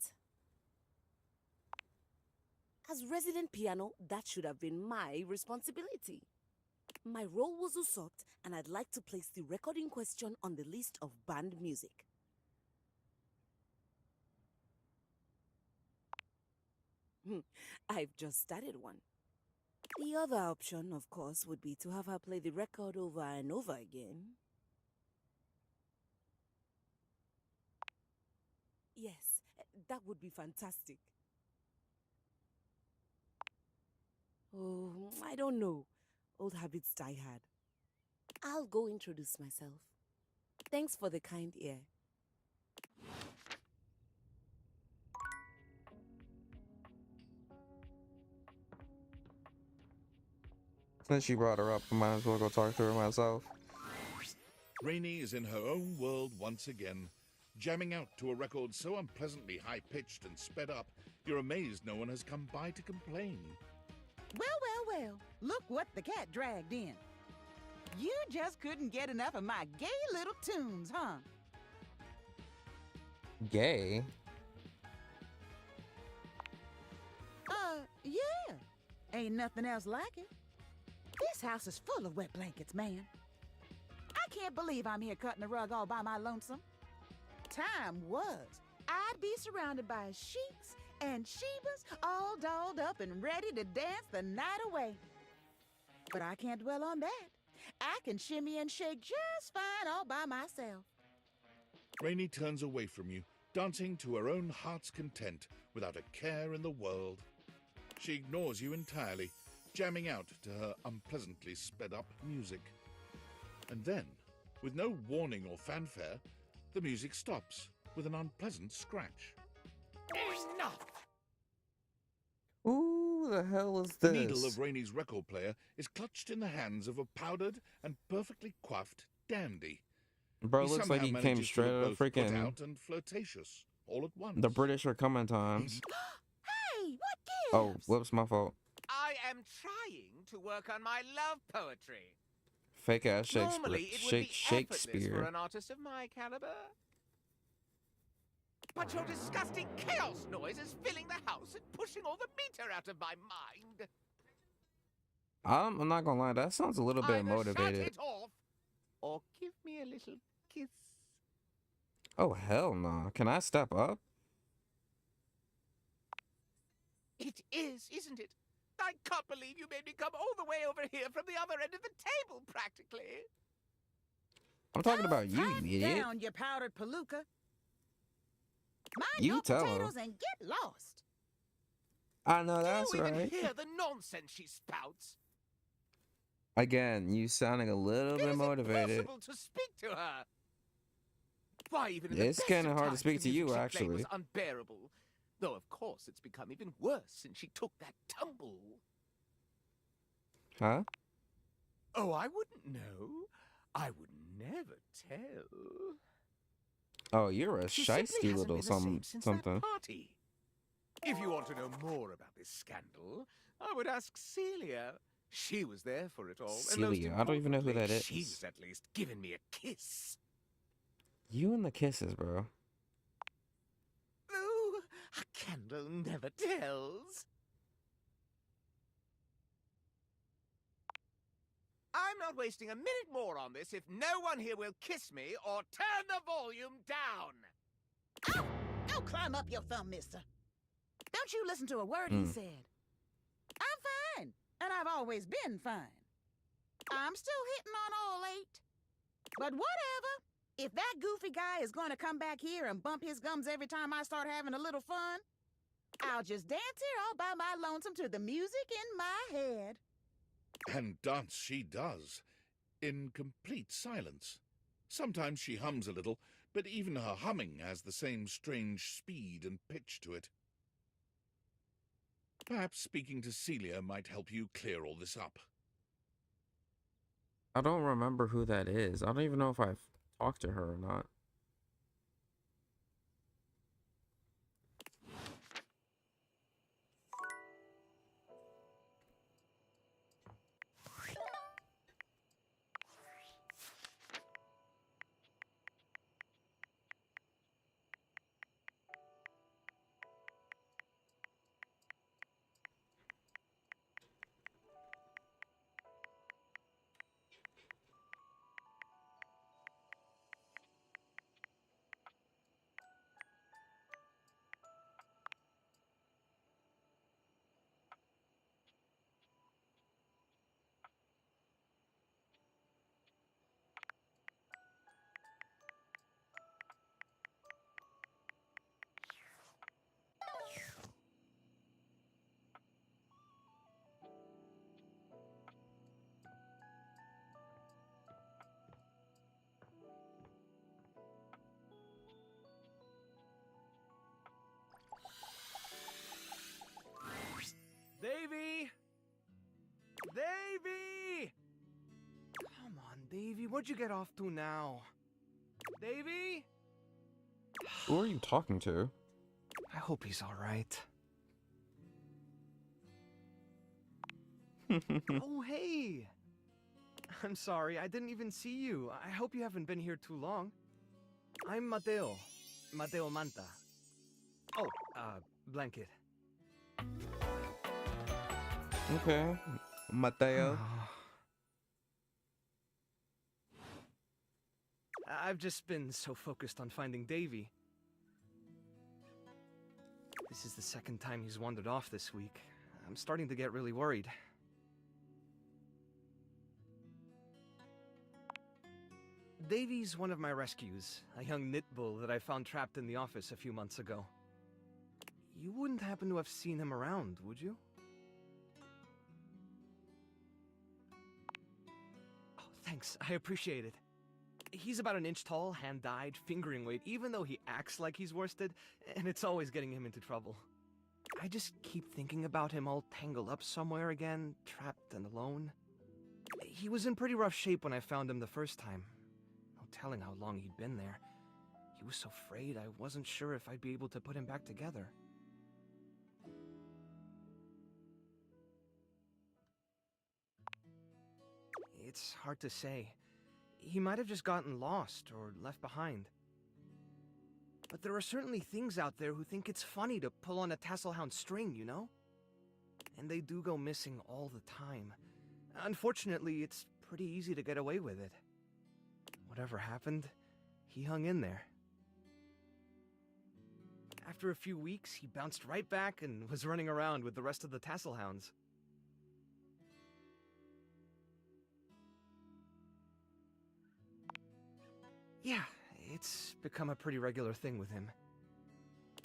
As resident piano, that should have been my responsibility. My role was usurped, and I'd like to place the record in question on the list of banned music. I've just started one. The other option, of course, would be to have her play the record over and over again. Yes, that would be fantastic. Oh, I don't know. Old habits die hard. I'll go introduce myself. Thanks for the kind ear. Since she brought her up, I might as well go talk to her myself. Rainey is in her own world once again, jamming out to a record so unpleasantly high-pitched and sped up, you're amazed no one has come by to complain. Well, look what the cat dragged in. You just couldn't get enough of my gay little tunes, huh? Gay? Yeah. Ain't nothing else like it. This house is full of wet blankets, man. I can't believe I'm here cutting the rug all by my lonesome. Time was, I'd be surrounded by sheiks and shebas all dolled up and ready to dance the night away. But I can't dwell on that. I can shimmy and shake just fine all by myself. Rainey turns away from you, dancing to her own heart's content without a care in the world. She ignores you entirely, jamming out to her unpleasantly sped-up music. And then, with no warning or fanfare, the music stops with an unpleasant scratch. Ooh, the hell is The this? needle of Rainey's record player is clutched in the hands of a powdered and perfectly coiffed dandy. Bro, He looks like somehow he came manages to straight look out of both put freaking out and flirtatious all at once. the British are coming times. Hey, what gives? Oh, whoops, my fault. I am trying to work on my love poetry. Fake ass Shakespeare. Normally, it would be effortless for Shakespeare. an artist of my caliber. But your disgusting chaos noise is filling the house and pushing all the meter out of my mind. I'm not gonna lie, that sounds a little bit Either motivated. shut it off, or give me a little kiss. Oh hell no! Can I step up? It is, isn't it? I can't believe you made me come all the way over here from the other end of the table, practically. I'm talking about you, Pipe you idiot. down, you powdered palooka. Mind You your tell her. potatoes and get lost. I know that's Do you even right. hear the nonsense she spouts? Again, you sounding a little bit It is motivated. impossible to speak to her. Why, even in It's the best kinda of hard to times, speak the to you, music she played was actually. unbearable. Though, of course, it's become even worse since she took that tumble. Huh? Oh, I wouldn't know. I would never tell. Oh, you're a She simply shisty hasn't little been the same since something. that party. If you want to know more about this scandal, I would ask Celia. She was there for it all. and most Celia, I don't even know who that importantly, is. She's at least given me a kiss. You and the kisses, bro. Oh, a candle never tells. I'm not wasting a minute more on this if no one here will kiss me or turn the volume down. Go climb up your thumb, mister. Don't you listen to a word he said. I'm fine, and I've always been fine. I'm still hitting on all 8. But whatever. If that goofy guy is going to come back here and bump his gums every time I start having a little fun, I'll just dance here all by my lonesome to the music in my head. And dance she does, in complete silence. Sometimes she hums a little, but even her humming has the same strange speed and pitch to it. Perhaps speaking to Celia might help you clear all this up. I don't remember who that is. I don't even know if I've talked to her or not. Davy! Davy! Come on, Davy. Where'd you get off to now? Davy? Who are you talking to? I hope he's all right. Oh, hey! I'm sorry, I didn't even see you. I hope you haven't been here too long. I'm Mateo. Mateo Manta. Oh, blanket. Okay. Mateo. I've just been so focused on finding Davy. This is the second time he's wandered off this week. I'm starting to get really worried. Davy's one of my rescues, a young knit bull that I found trapped in the office a few months ago. You wouldn't happen to have seen him around, would you? Oh, thanks. I appreciate it. He's about an inch tall, hand-dyed, fingering weight, even though he acts like he's worsted, and it's always getting him into trouble. I just keep thinking about him all tangled up somewhere again, trapped and alone. He was in pretty rough shape when I found him the first time. No telling how long he'd been there. He was so frayed I wasn't sure if I'd be able to put him back together. It's hard to say. He might have just gotten lost or left behind. But there are certainly things out there who think it's funny to pull on a tasselhound string, you know? And they do go missing all the time. Unfortunately, it's pretty easy to get away with it. Whatever happened, he hung in there. After a few weeks, he bounced right back and was running around with the rest of the tasselhounds. Yeah, it's become a pretty regular thing with him.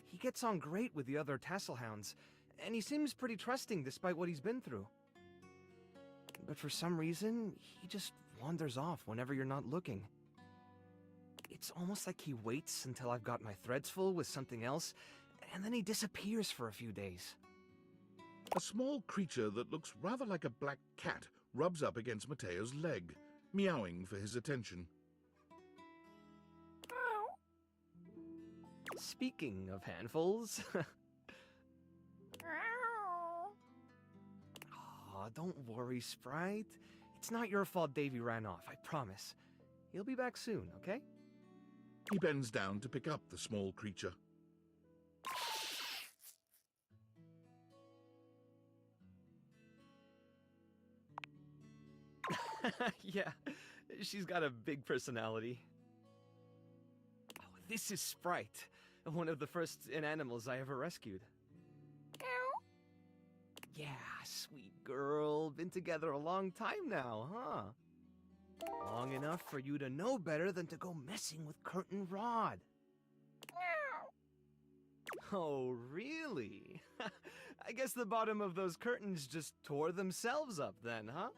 He gets on great with the other tasselhounds, and he seems pretty trusting despite what he's been through. But for some reason, he just wanders off whenever you're not looking. It's almost like he waits until I've got my threads full with something else, and then he disappears for a few days. A small creature that looks rather like a black cat rubs up against Mateo's leg, meowing for his attention. Speaking of handfuls... Aw, don't worry, Sprite. It's not your fault Davy ran off, I promise. He'll be back soon, okay? He bends down to pick up the small creature. Yeah, she's got a big personality. Oh, this is Sprite, one of the first animals I ever rescued. Yeah, sweet girl. Been together a long time now, huh? Long enough for you to know better than to go messing with Curtain Rod. Oh, really? I guess the bottom of those curtains just tore themselves up then, huh?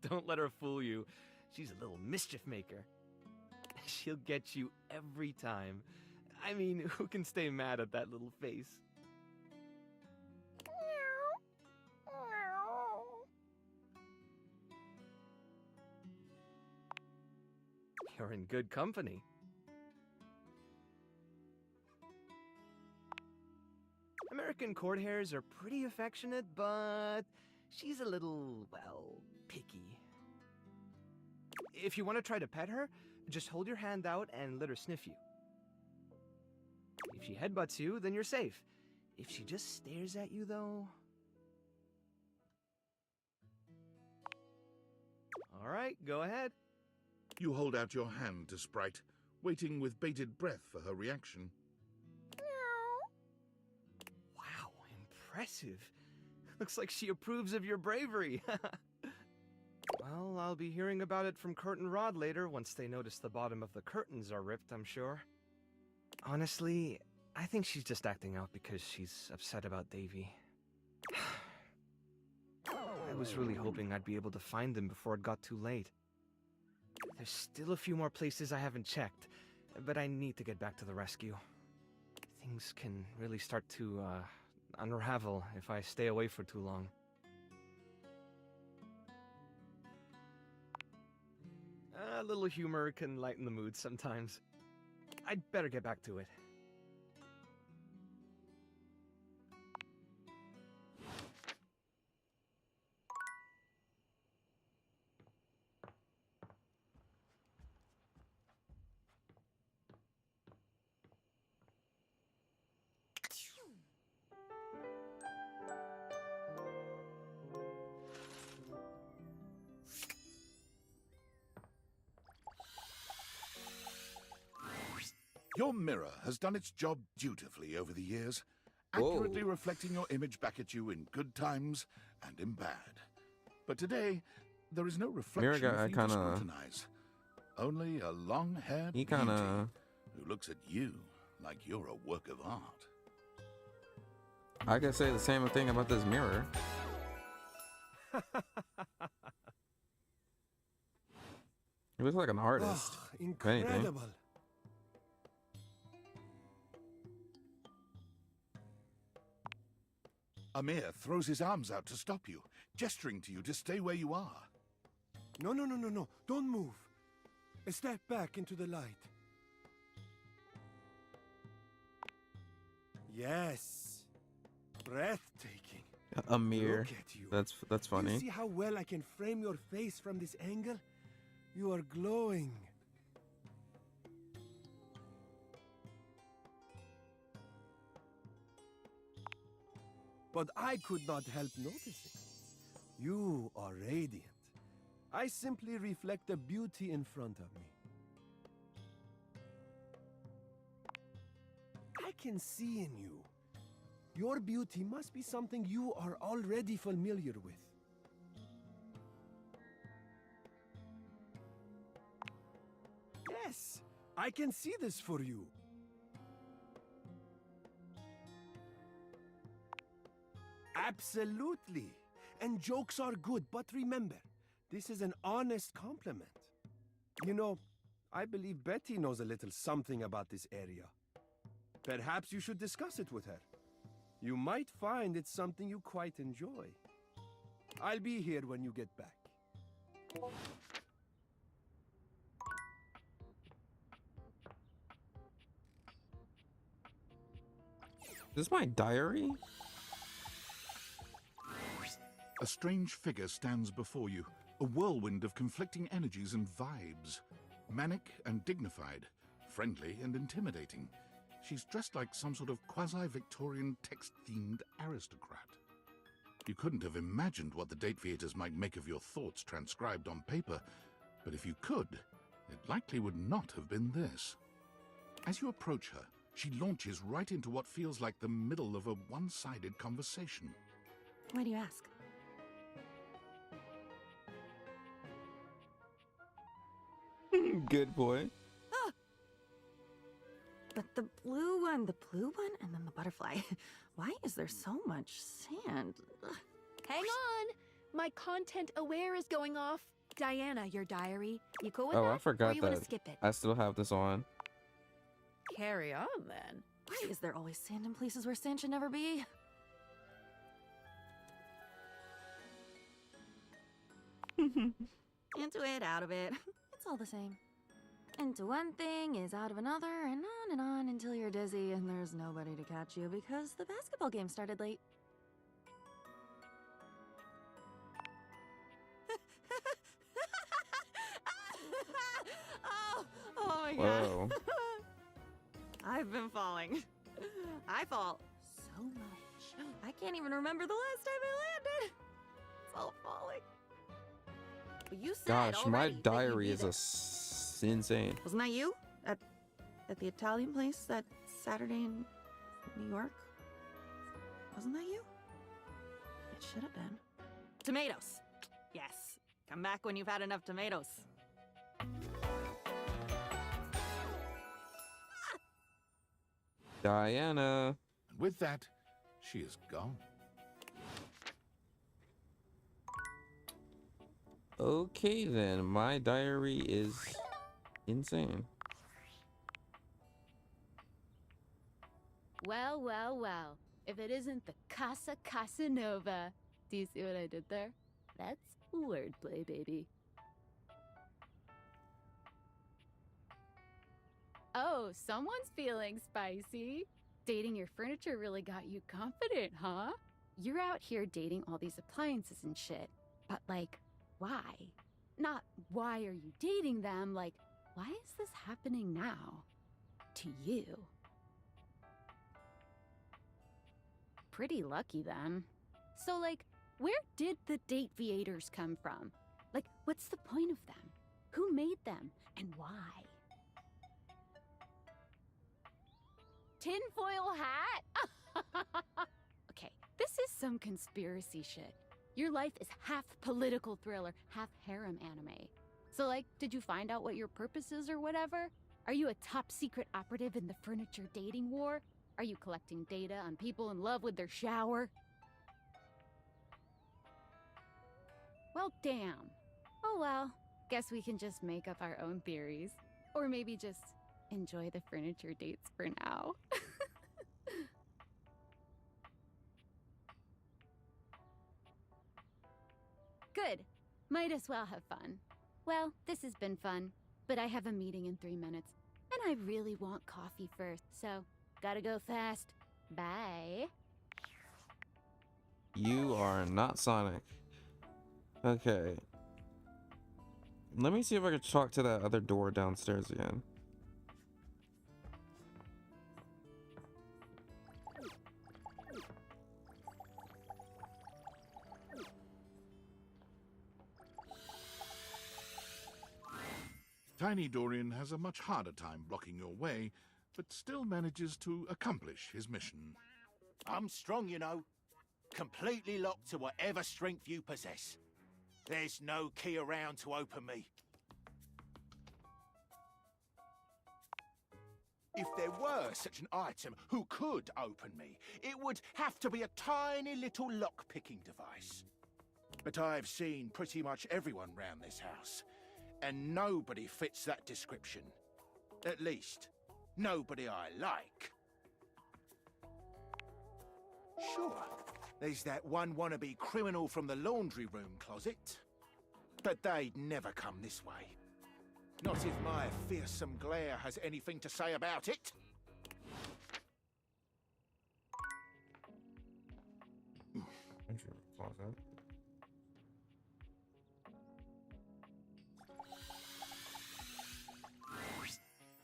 Don't let her fool you. She's a little mischief maker. She'll get you every time. I mean, who can stay mad at that little face? You're in good company. American court hares are pretty affectionate, but she's a little, well, picky. If you want to try to pet her, just hold your hand out and let her sniff you. If she headbutts you, then you're safe. If she just stares at you, though... All right, go ahead. You hold out your hand to Sprite, waiting with bated breath for her reaction. Wow, impressive. Looks like she approves of your bravery. Well, I'll be hearing about it from Curtain Rod later once they notice the bottom of the curtains are ripped, I'm sure. Honestly, I think she's just acting out because she's upset about Davy. I was really hoping I'd be able to find them before it got too late. There's still a few more places I haven't checked, but I need to get back to the rescue. Things can really start to, unravel if I stay away for too long. A little humor can lighten the mood sometimes. I'd better get back to it. Your mirror has done its job dutifully over the years, Whoa. accurately reflecting your image back at you in good times and in bad. But today, there is no reflection Mirror guy for you to kinda- scrutinize. Only a long-haired He beauty kinda- who looks at you like you're a work of art. I could say the same thing about this mirror. He looks like an artist. Oh, if anything. incredible. Amir throws his arms out to stop you, gesturing to you to stay where you are. No, no, no, no, no. Don't move. Step back into the light. Yes. Breathtaking. Amir. Look at you. That's funny. You see how well I can frame your face from this angle? You are glowing. But I could not help noticing. You are radiant. I simply reflect the beauty in front of me. I can see in you. Your beauty must be something you are already familiar with. Yes, I can see this for you. Absolutely. And jokes are good, but remember, this is an honest compliment. You know, I believe Betty knows a little something about this area. Perhaps you should discuss it with her. You might find it's something you quite enjoy. I'll be here when you get back. Is this my diary? A strange figure stands before you, a whirlwind of conflicting energies and vibes. Manic and dignified, friendly and intimidating. She's dressed like some sort of quasi-Victorian text-themed aristocrat. You couldn't have imagined what the Dateviators might make of your thoughts transcribed on paper, but if you could, it likely would not have been this. As you approach her, she launches right into what feels like the middle of a one-sided conversation. Why do you ask? Good boy. But the blue one, and then the butterfly. Why is there so much sand? Ugh. Hang on! My content aware is going off. Diana, your diary. You cool with that? Oh, I Or forgot you wanna that. skip it? I still have this on. Carry on, then. Why is there always sand in places where sand should never be? Into it, out of it. It's all the same. Into one thing is out of another, and on until you're dizzy and there's nobody to catch you because the basketball game started late. oh my Whoa. god. I've been falling. I fall so much. I can't even remember the last time I landed. It's all falling. But you said Gosh, my already that you'd diary be is there. insane. Wasn't that you? At the Italian place that Saturday in New York? Wasn't that you? It should have been. Tomatoes. Yes. Come back when you've had enough tomatoes. Diana. And with that, she is gone. Okay then, my diary is insane. Well, well, well. If it isn't the Casa Casanova. Do you see what I did there? That's wordplay, baby. Oh, someone's feeling spicy. Dating your furniture really got you confident, huh? You're out here dating all these appliances and shit. But like, why? Not why are you dating them, like, why is this happening now? To you? Pretty lucky then. So like, where did the Dateviators come from? Like, what's the point of them? Who made them? And why? Tinfoil hat? Okay, this is some conspiracy shit. Your life is half political thriller, half harem anime. So like, did you find out what your purpose is or whatever? Are you a top secret operative in the furniture dating war? Are you collecting data on people in love with their shower? Well, damn. Oh well, Guess we can just make up our own theories. Or maybe just enjoy the furniture dates for now. Good. Might as well have fun. Well, this has been fun, but I have a meeting in 3 minutes, and I really want coffee first, so gotta go fast. Bye. You are not Sonic. Okay. Let me see if I can talk to that other door downstairs again. Tiny Dorian has a much harder time blocking your way, but still manages to accomplish his mission. I'm strong, you know. Completely locked to whatever strength you possess. There's no key around to open me. If there were such an item who could open me, it would have to be a tiny little lock-picking device. But I've seen pretty much everyone round this house, and nobody fits that description. At least, nobody I like. Sure, there's that one wannabe criminal from the laundry room closet. But they'd never come this way. Not if my fearsome glare has anything to say about it.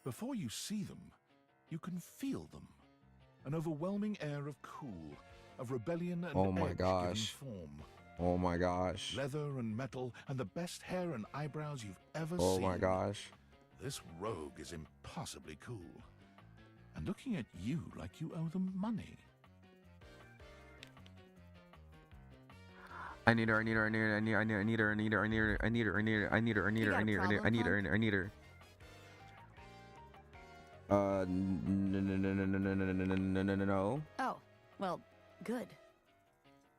Before you see them, you can feel them. An overwhelming air of cool, of rebellion and Oh my edge gosh. given form. Oh my gosh. Leather and metal and the best hair and eyebrows you've ever Oh seen. my gosh. This rogue is impossibly cool. And looking at you like you owe them money. I need her, I need her, I need her, I need her, I need her, I need her, I need her, I need her, I need her, I need her, I need her, I need her, I need her, I need her, I need her. No. Oh, well, good.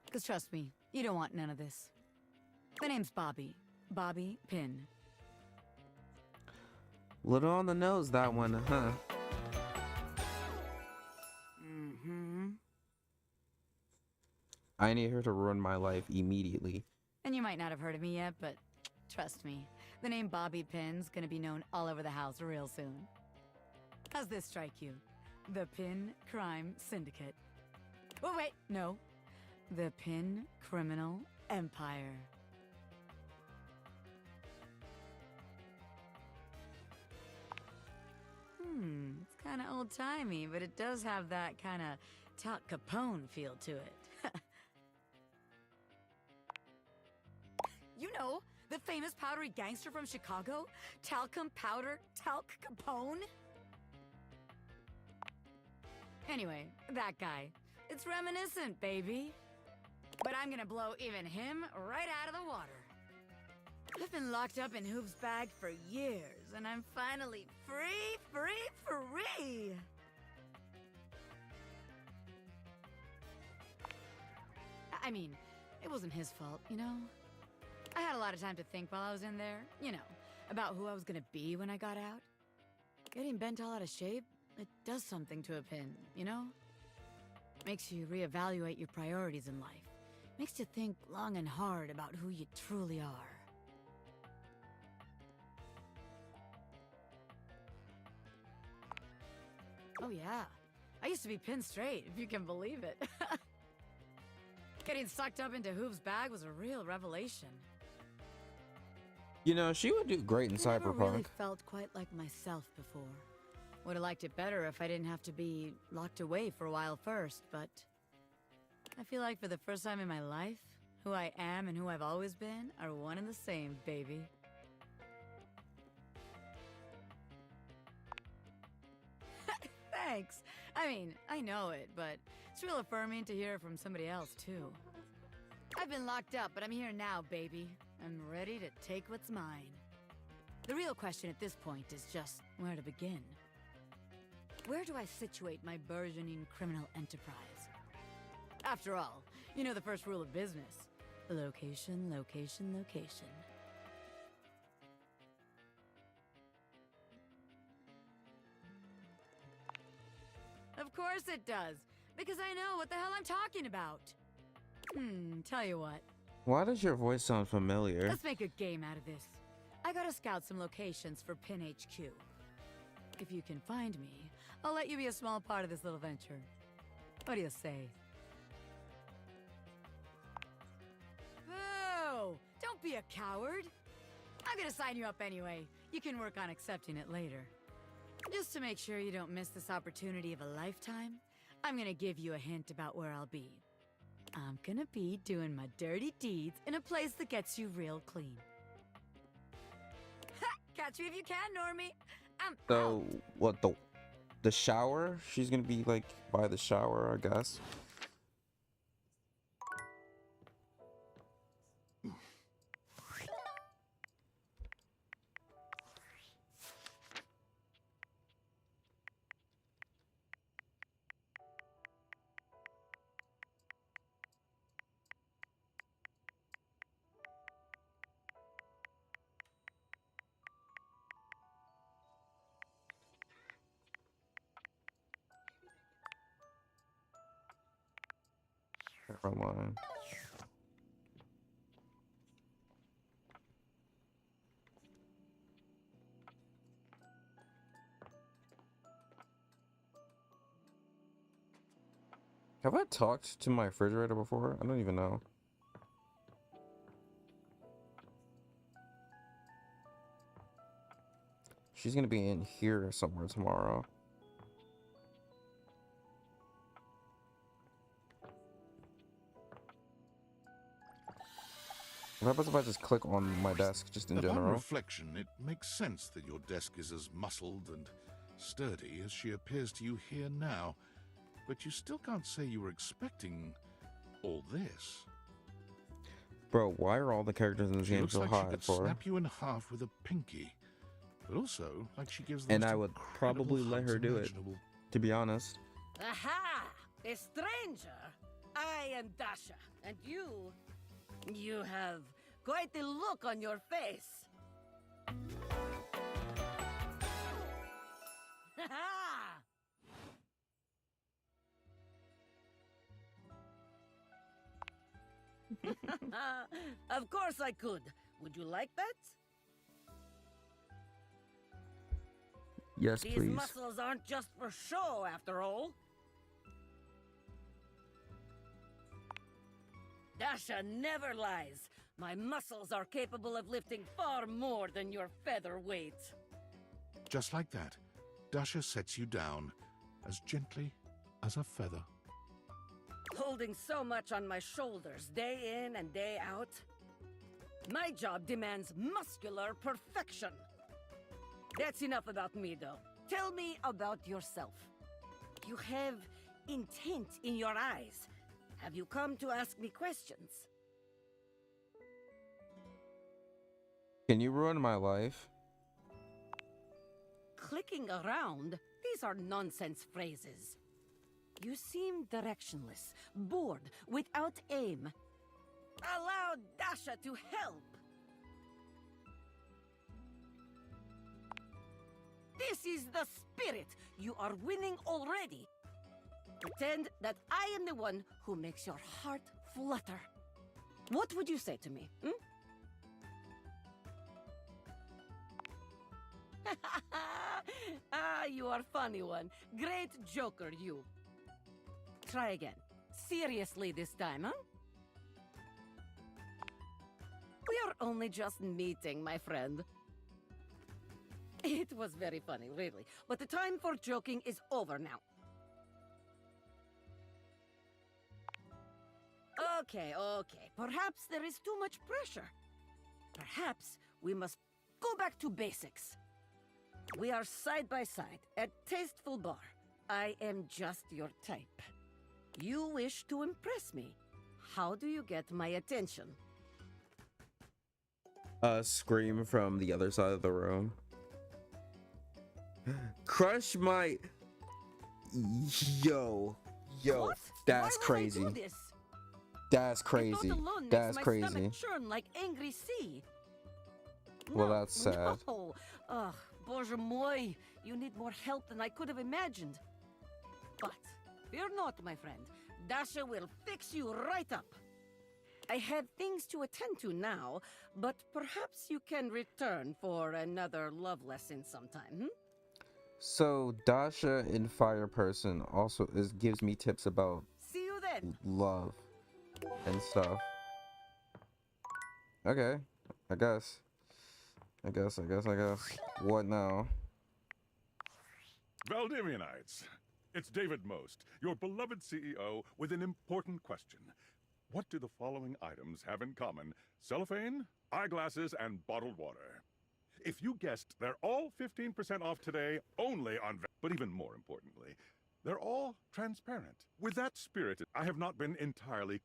Because trust me, you don't want none of this. My name's Bobby. Bobby Pin. Little on the nose, that one, huh? Mm-hmm. I need her to ruin my life immediately. And you might not have heard of me yet, but trust me, the name Bobby Pin's gonna be known all over the house real soon. How's this strike you? The Pin Crime Syndicate. Oh, wait, no. The Pin Criminal Empire. It's kind of old-timey, but it does have that kind of Tal Capone feel to it. You know, the famous powdery gangster from Chicago? Talcum Powder Talc Capone? Anyway, that guy. It's reminiscent, baby. But I'm gonna blow even him right out of the water. I've been locked up in Hoop's bag for years, and I'm finally free! I mean, it wasn't his fault, you know? I had a lot of time to think while I was in there, you know, about who I was gonna be when I got out. Getting bent all out of shape, it does something to a pin, you know? Makes you reevaluate your priorities in life. Makes you think long and hard about who you truly are. Oh yeah, I used to be pinned straight, if you can believe it. Getting sucked up into Hoop's bag was a real revelation. You know, she would do great in I never really Cyberpunk. felt quite like myself before. Would have liked it better if I didn't have to be locked away for a while first, but I feel like for the first time in my life, who I am and who I've always been are one and the same, baby. Thanks. I mean, I know it, but it's real affirming to hear it from somebody else, too. I've been locked up, but I'm here now, baby. I'm ready to take what's mine. The real question at this point is just where to begin. Where do I situate my burgeoning criminal enterprise? After all, you know the first rule of business. Location, location, location. course it does. Because I know what the hell I'm talking about. Tell you what. Why does your voice sound familiar? Let's make a game out of this. I gotta scout some locations for Pin HQ. If you can find me, I'll let you be a small part of this little venture. What do you say? Boo! Don't be a coward. I'm gonna sign you up anyway. You can work on accepting it later. Just to make sure you don't miss this opportunity of a lifetime, I'm gonna give you a hint about where I'll be. I'm gonna be doing my dirty deeds in a place that gets you real clean. Ha! Catch me if you can, Normie. I'm So what, the shower? She's gonna be like by the shower, I guess. Never mind. Have I talked to my refrigerator before? I don't even know. She's gonna be in here somewhere tomorrow. What happens if I just click on my desk, just in Upon general? reflection, it makes sense that your desk is as muscled and sturdy as she appears to you here now. But you still can't say you were expecting all this. Bro, why are all the characters in this She game looks so like she high could for? snap you in half with a pinky, but also like she gives the And most I would probably incredible let her hugs do it, imaginable. to be honest. Aha! A stranger! I am Dasha, and you have quite the look on your face. Of course I could. Would you like that? Yes, These please. muscles aren't just for show, after all. Dasha never lies. My muscles are capable of lifting far more than your feather weight. Just like that, Dasha sets you down as gently as a feather. Holding so much on my shoulders, day in and day out. My job demands muscular perfection. That's enough about me, though. Tell me about yourself. You have intent in your eyes. Have you come to ask me questions? Can you ruin my life? Clicking around? These are nonsense phrases. You seem directionless, bored, without aim. Allow Dasha to help. This is the spirit. You are winning already. Pretend that I am the one who makes your heart flutter. What would you say to me, Ah, you are funny one. Great joker, you. Try again. Seriously this time, huh? We are only just meeting, my friend. It was very funny, really. But the time for joking is over now. Okay. Perhaps there is too much pressure. Perhaps we must go back to basics. We are side by side at Tasteful Bar. I am just your type. You wish to impress me. How do you get my attention? A scream from the other side of the room. Crush my... Yo. What? That's Why would crazy. I do this? That's The crazy. thought alone makes That's my crazy. stomach churn like angry sea. Well, No, that's sad. No. Ugh, Bоже moi, you need more help than I could have imagined. But fear not, my friend. Dasha will fix you right up. I have things to attend to now, but perhaps you can return for another love lesson sometime, hmm? So Dasha in Fire Person also gives me tips about See you then. love and stuff. Okay, I guess. What now? Valdivianites, it's David Most, your beloved CEO, with an important question. What do the following items have in common? Cellophane, eyeglasses, and bottled water. If you guessed, they're all 15% off today, only on... But even more importantly, they're all transparent. With that spirit, I have not been entirely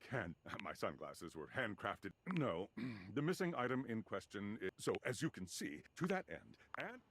My sunglasses were handcrafted. No, the missing item in question is... So, as you can see, to that end, and...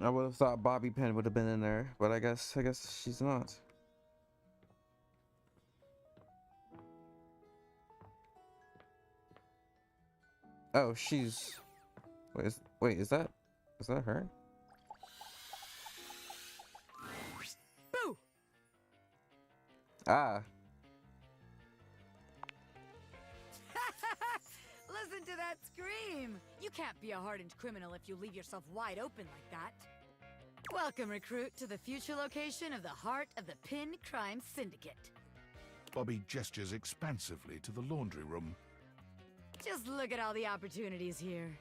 I would have thought Bobby Pin would have been in there, but I guess she's not. Oh, she's... Wait, is that her? Boo! Ah. Listen to that scream! You can't be a hardened criminal if you leave yourself wide open like that. Welcome, recruit, to the future location of the heart of the Pin Crime Syndicate. Bobby gestures expansively to the laundry room. Just look at all the opportunities here.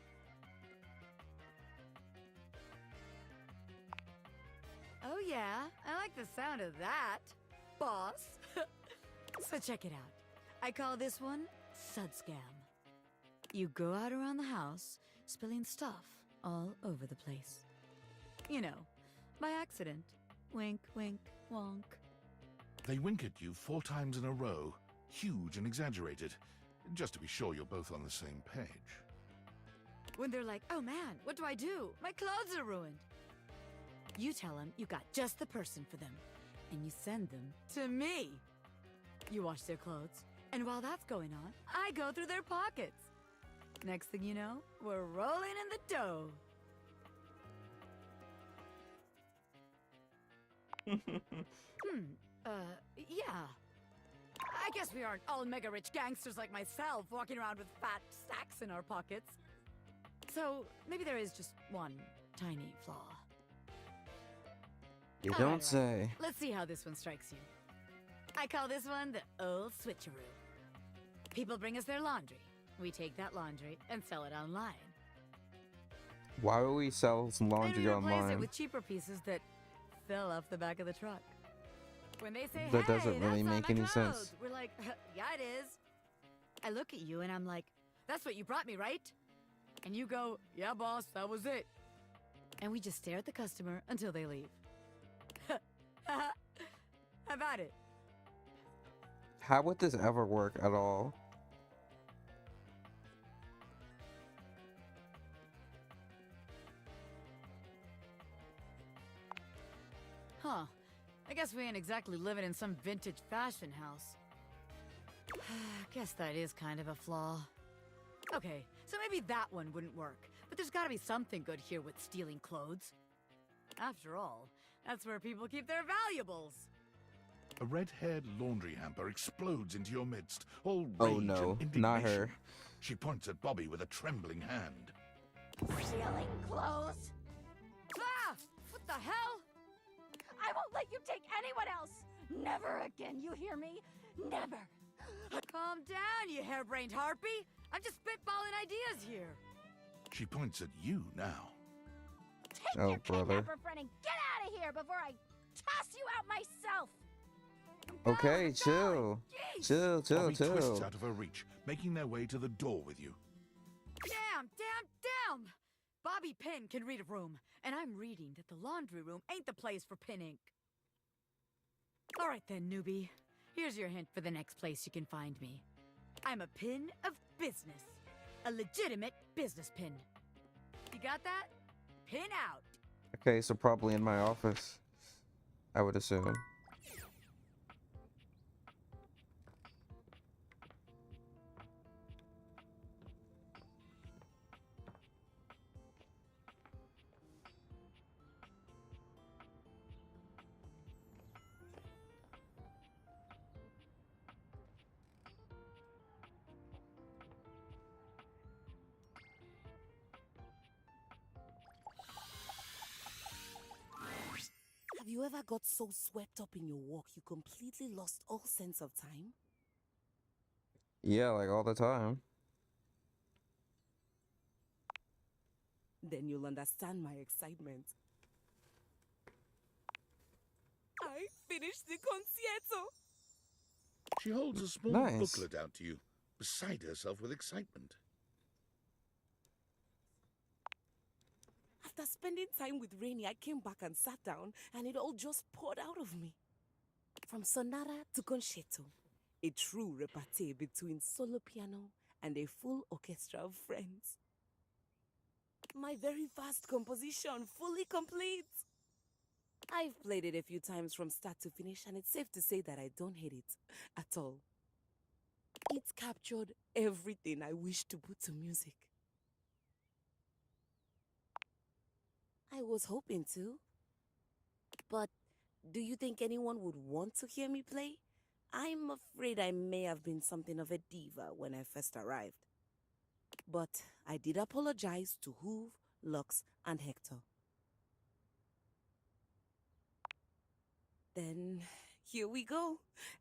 Oh yeah, I like the sound of that, boss. So check it out. I call this one Sud Scam. You go out around the house, spilling stuff all over the place. You know, by accident. Wink, wink, wonk. They wink at you 4 times in a row, huge and exaggerated, just to be sure you're both on the same page. When they're like, oh man, what do I do? My clothes are ruined. You tell them you got just the person for them, and you send them to me. You wash their clothes, and while that's going on, I go through their pockets. Next thing you know, we're rolling in the dough. Yeah. I guess we aren't all mega-rich gangsters like myself walking around with fat stacks in our pockets. So, maybe there is just one tiny flaw. You All don't right. say. Let's see how this one strikes you. I call this one the old switcheroo. People bring us their laundry. We take that laundry and sell it online. Why would we sell some laundry Then we replace online? it with cheaper pieces that fell off the back of the truck. When they say, That hey, doesn't really that's not make my any clothes, sense. we're like, yeah, it is. I look at you and I'm like, that's what you brought me, right? And you go, yeah, boss, that was it. And we just stare at the customer until they leave. How about it? How would this ever work at all? Huh. I guess we ain't exactly living in some vintage fashion house. Guess that is kind of a flaw. Okay, so maybe that one wouldn't work. But there's gotta be something good here with stealing clothes. After all, that's where people keep their valuables. A red-haired laundry hamper explodes into your midst, all rage Oh no, and indignation. not her. She points at Bobby with a trembling hand. Stealing clothes? Ah! What the hell? I won't let you take anyone else! Never again, you hear me? Never! Calm down, you harebrained harpy. I'm just spitballing ideas here. She points at you now. Take Oh, your brother. kidnapper friend and get out of here before I toss you out myself! Okay, chill. Chill, chill, Bobby twists chill. out of her reach, making their way to the door with you. Damn! Bobby Pin can read a room, and I'm reading that the laundry room ain't the place for pin ink. All right then, newbie. Here's your hint for the next place you can find me. I'm a pin of business. A legitimate business pin. You got that? Pin out. Okay, so probably in my office, I would assume. Have you ever got so swept up in your walk you completely lost all sense of time? Yeah, like all the time. Then you'll understand my excitement. I finished the concierto! She holds a small Nice. booklet out to you, beside herself with excitement. After spending time with Rainy, I came back and sat down, and it all just poured out of me. From sonata to concerto, a true repartee between solo piano and a full orchestra of friends. My very vast composition, fully complete. I've played it a few times from start to finish, and it's safe to say that I don't hate it at all. It captured everything I wish to put to music. I was hoping to. But do you think anyone would want to hear me play? I'm afraid I may have been something of a diva when I first arrived. But I did apologize to Hoove, Lux, and Hector. Then here we go.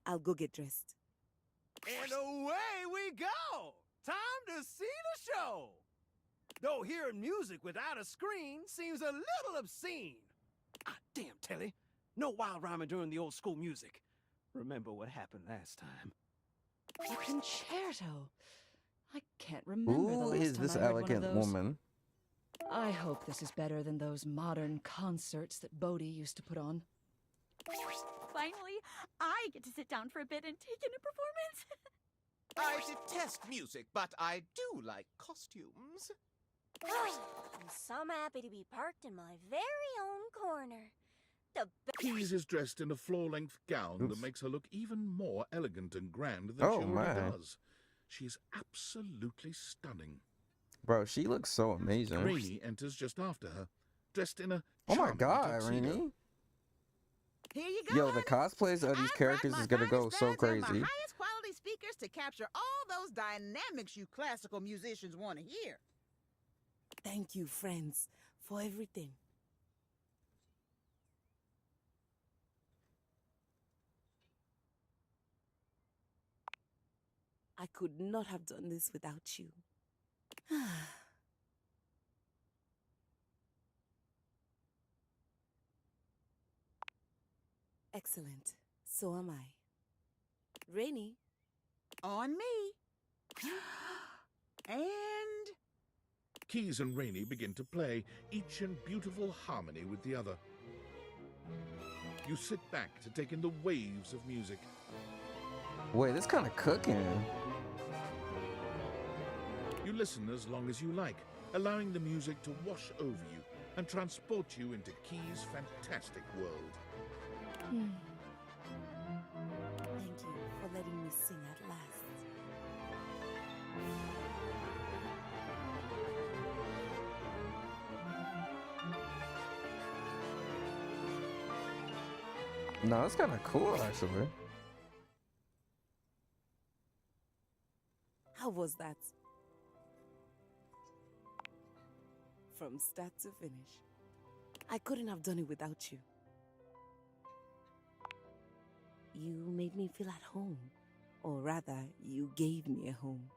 I'll go get dressed. And away we go! Time to see the show! Though hearing music without a screen seems a little obscene. Ah, damn, Telly. No wild rhyming during the old school music. Remember what happened last time. A concerto. I can't remember the Who last is time this I heard one of elegant those. woman? I hope this is better than those modern concerts that Bodhi used to put on. Finally, I get to sit down for a bit and take in a performance. I detest music, but I do like costumes. I'm so happy to be parked in my very own corner. The Keys is dressed in a floor-length gown Oof. that makes her look even more elegant and grand than Oh, she already my. does. She is absolutely stunning. Bro, she looks so amazing. Rainy enters just after her, dressed in a Oh my charming god, tuxedo. Rainy. Here you go, Yo, the cosplays of these characters is gonna go so my crazy. highest quality speakers to capture all those dynamics you classical musicians want to hear. Thank you, friends, for everything. I could not have done this without you. Excellent. So am I. Rainy. On me. And Keys and Rainy begin to play, each in beautiful harmony with the other. You sit back to take in the waves of music. Wait, this kind of cooking. You listen as long as you like, allowing the music to wash over you and transport you into Keys' fantastic world. Thank you for letting me sing at last. No, it's kind of cool actually. How was that? From start to finish. I couldn't have done it without you. You made me feel at home, Or rather, you gave me a home.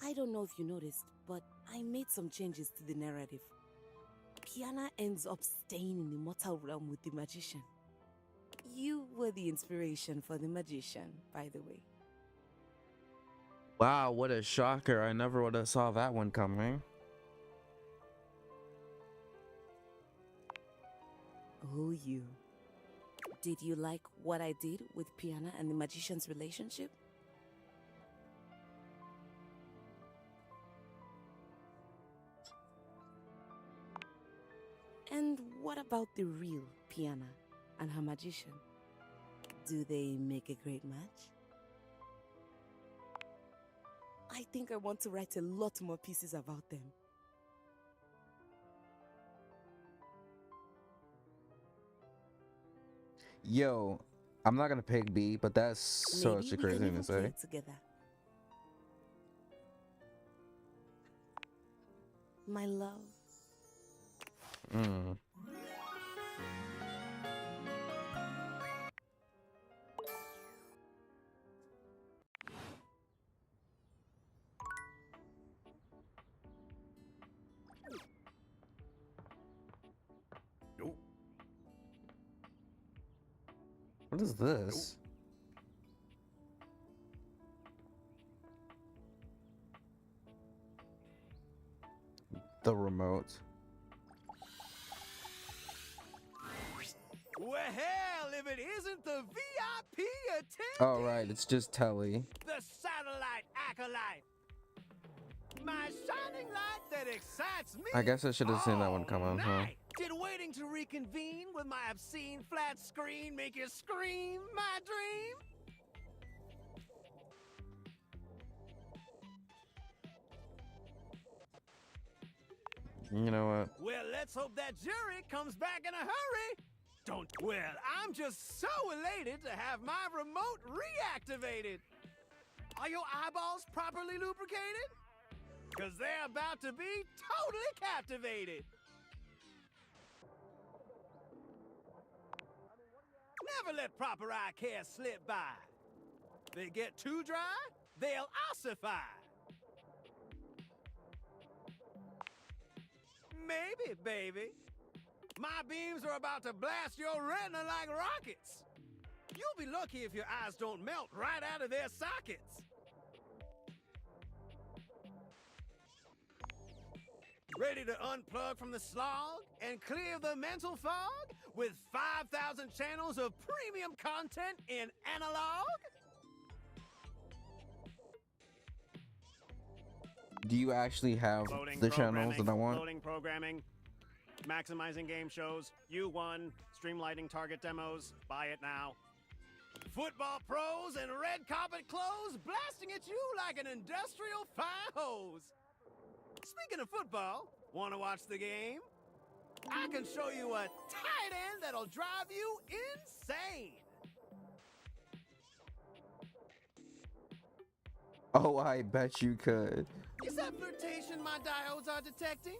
I don't know if you noticed, but I made some changes to the narrative. Piana ends up staying in the mortal realm with the magician. You were the inspiration for the magician, by the way. Wow, what a shocker. I never would have saw that one coming. Oh, you. Did you like what I did with Piana and the magician's relationship? And what about the real Piana and her magician? Do they make a great match? I think I want to write a lot more pieces about them. Yo, I'm not gonna pick B, but that's such a crazy thing to say. Together. My love. Mm. What is this? The remote. Well, hell, if it isn't the VIP attendee. Oh, right, it's just Telly. The satellite acolyte. My shining light that excites me. I guess I should have seen that one coming, huh? Did waiting to reconvene with my obscene flat screen make you scream my dream? You know what? Well, let's hope that jury comes back in a hurry. Don't. Well, I'm just so elated to have my remote reactivated. Are your eyeballs properly lubricated? Because they're about to be totally captivated. Never let proper eye care slip by. They get too dry, they'll ossify. Maybe, baby. My beams are about to blast your retina like rockets. You'll be lucky if your eyes don't melt right out of their sockets. Ready to unplug from the slog and clear the mental fog with 5,000 channels of premium content in analog? Do you actually have the channels that I want? Loading programming. Maximizing game shows. U1. Streamlighting target demos. Buy it now. Football pros and red carpet clothes blasting at you like an industrial fire hose. Speaking of football, want to watch the game? I can show you a tight end that'll drive you insane. Oh, I bet you could. Is that flirtation my diodes are detecting?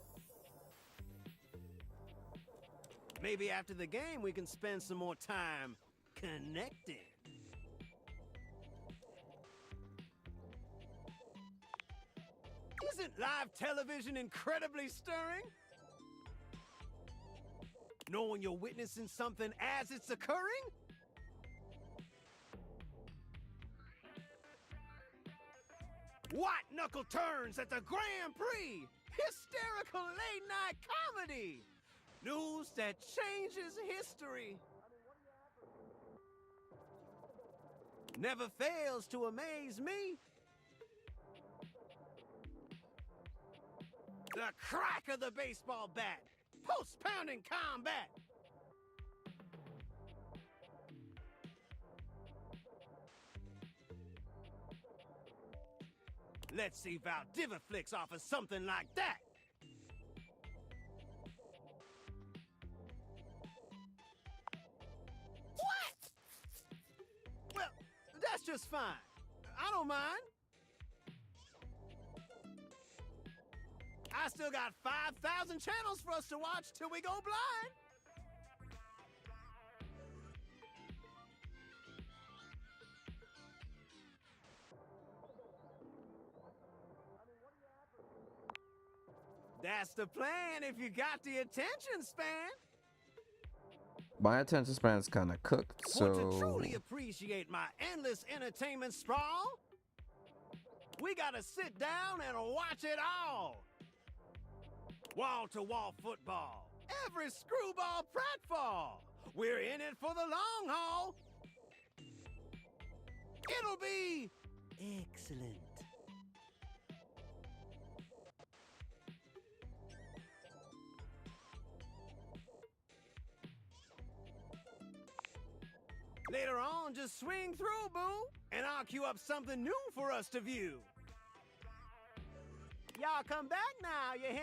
Maybe after the game we can spend some more time connecting. Isn't live television incredibly stirring? Knowing you're witnessing something as it's occurring? White knuckle turns at the Grand Prix! Hysterical late-night comedy! News that changes history! Never fails to amaze me! The crack of the baseball bat! Post-pounding combat! Let's see if Valdiviflix offers something like that! What? Well, that's just fine. I don't mind. I still got 5,000 channels for us to watch till we go blind. That's the plan if you got the attention span. My attention span is kind of cooked, Want to so truly appreciate my endless entertainment sprawl? We gotta sit down and watch it all. Wall-to-wall football, every screwball pratfall. We're in it for the long haul. It'll be excellent. Later on, just swing through, boo, and I'll queue up something new for us to view. Y'all come back now, you hear?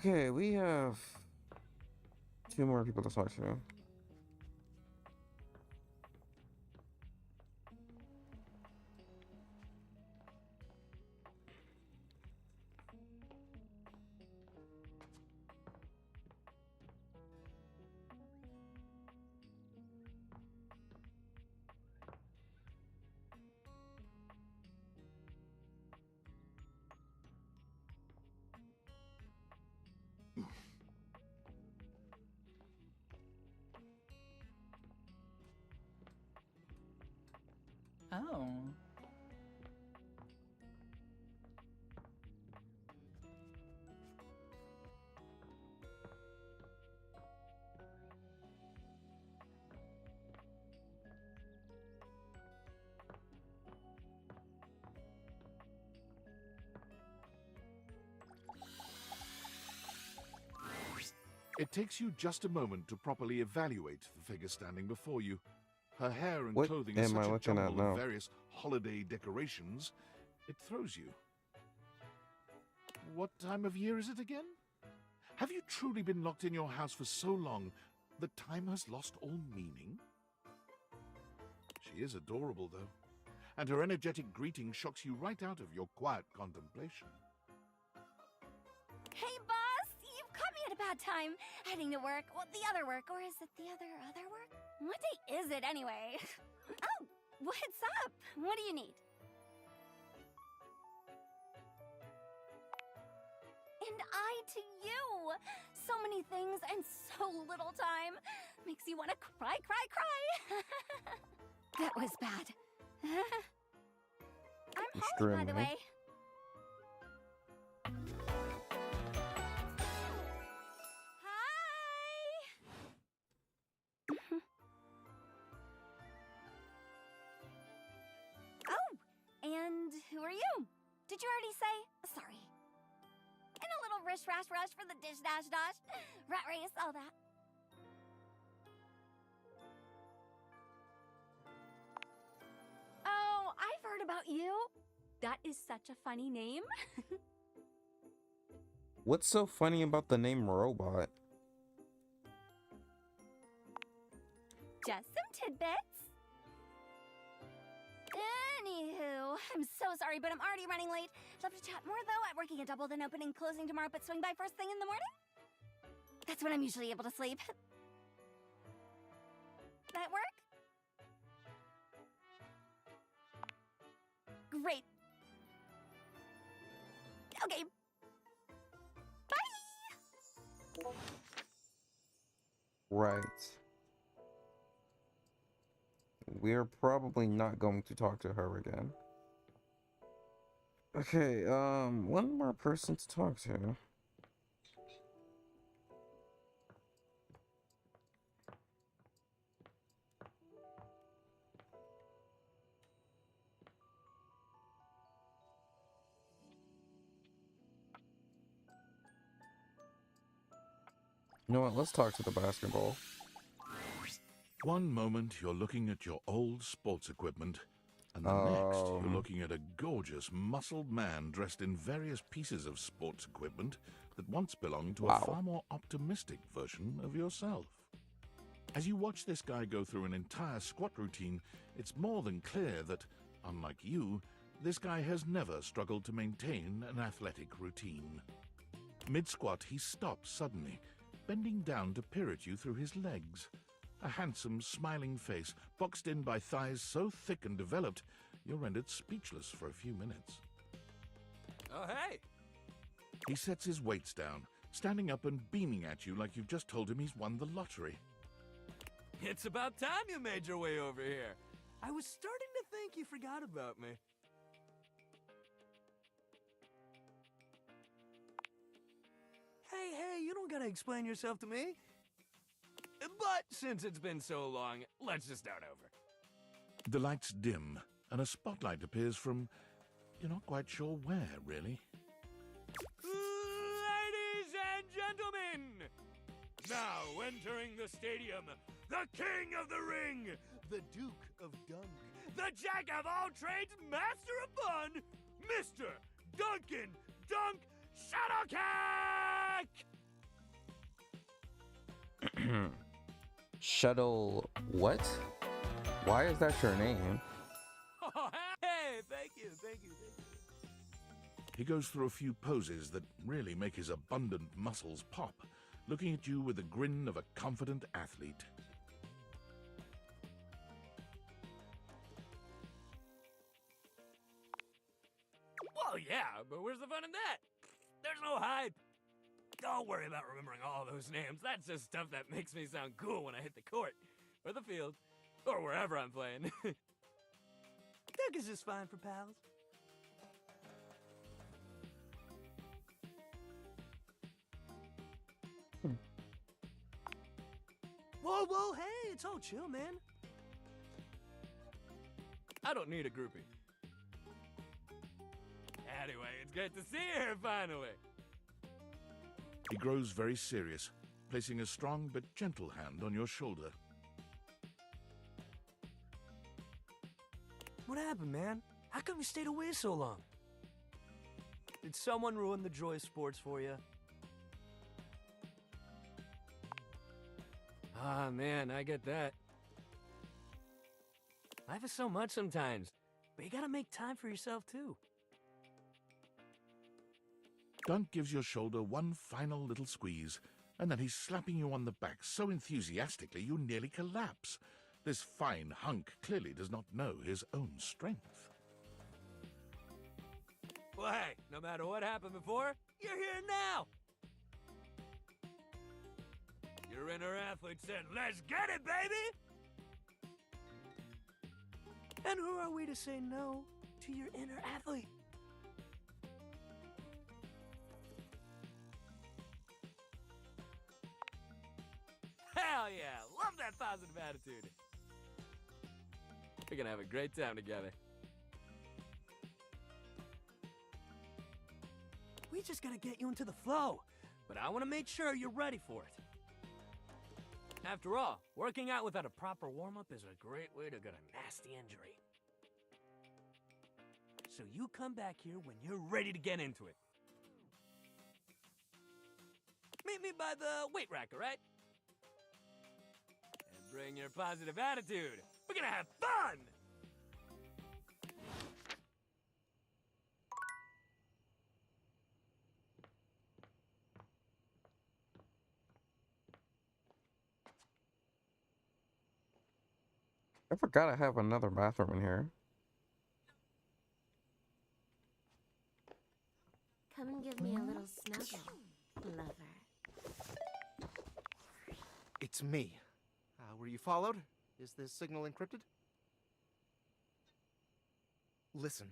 okay, we have 2 more people to talk to. Oh. It takes you just a moment to properly evaluate the figure standing before you. Her hair and What clothing are am I such a looking at jumble now? of various holiday decorations, it throws you. What time of year is it again? Have you truly been locked in your house for so long that time has lost all meaning? She is adorable, though, and her energetic greeting shocks you right out of your quiet contemplation. Hey, boss! You've caught me at a bad time. Heading to work. Well, the other work. Or is it the other work? What day is it, anyway? Oh, what's up? What do you need? And I to you! So many things and so little time. Makes you want to cry. That was bad. I'm Holly, by the Extremely. way. Oh, and who are you? Did you already say? Sorry. And a little rish rash rush for the dish dash dash. Rat race, all that. Oh, I've heard about you. That is such a funny name. What's so funny about the name Robot? Just some tidbits. Anywho, I'm so sorry, but I'm already running late. Love to chat more, though. I'm working a double, then opening, closing tomorrow, but swing by first thing in the morning? That's when I'm usually able to sleep. That work? Great. Okay. Bye! Right. We're probably not going to talk to her again. Okay, one more person to talk to. You know what? Let's talk to the basketball. One moment you're looking at your old sports equipment, and the next you're looking at a gorgeous, muscled man dressed in various pieces of sports equipment that once belonged to a Wow. far more optimistic version of yourself. As you watch this guy go through an entire squat routine, it's more than clear that, unlike you, this guy has never struggled to maintain an athletic routine. Mid-squat, he stops suddenly, bending down to peer at you through his legs. A handsome, smiling face, boxed in by thighs so thick and developed, you're rendered speechless for a few minutes. Oh, hey! He sets his weights down, standing up and beaming at you like you've just told him he's won the lottery. It's about time you made your way over here. I was starting to think you forgot about me. Hey, you don't gotta explain yourself to me. But since it's been so long, let's just start over. The lights dim, and a spotlight appears from... you're not quite sure where, really. Ladies and gentlemen, now entering the stadium, the king of the ring, the Duke of Dunk, the jack of all trades, master of fun, Mr. Duncan Dunk Shuttlecock! Shuttle what? Why is that your name? Oh, hey, thank you. He goes through a few poses that really make his abundant muscles pop, looking at you with the grin of a confident athlete. Well, yeah, but where's the fun in that? There's no hype. Don't worry about remembering all those names. That's just stuff that makes me sound cool when I hit the court, or the field, or wherever I'm playing. Duck is just fine for pals. Whoa, hey, it's all chill, man. I don't need a groupie. Anyway, it's great to see you here finally. He grows very serious, placing a strong but gentle hand on your shoulder. What happened, man? How come you stayed away so long? Did someone ruin the joy of sports for you? Ah, man, I get that. Life is so much sometimes, but you gotta make time for yourself, too. Dunk gives your shoulder one final little squeeze, and then he's slapping you on the back so enthusiastically you nearly collapse. This fine hunk clearly does not know his own strength. Well, hey, no matter what happened before, you're here now! Your inner athlete said, "Let's get it, baby!" And who are we to say no to your inner athlete? Hell yeah! Love that positive attitude! We're gonna have a great time together. We just gotta get you into the flow, but I want to make sure you're ready for it. After all, working out without a proper warm-up is a great way to get a nasty injury. So you come back here when you're ready to get into it. Meet me by the weight rack, all right? And bring your positive attitude. We're gonna have fun! I forgot I have another bathroom in here. Come and give me a little snuggle, lover. It's me. Were you followed? Is this signal encrypted? Listen,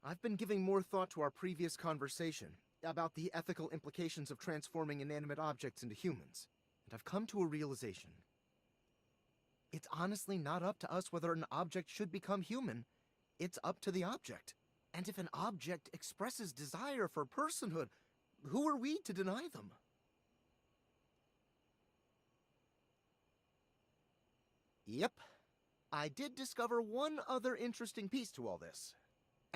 I've been giving more thought to our previous conversation about the ethical implications of transforming inanimate objects into humans, and I've come to a realization. It's honestly not up to us whether an object should become human. It's up to the object. And if an object expresses desire for personhood, who are we to deny them? Yep. I did discover one other interesting piece to all this.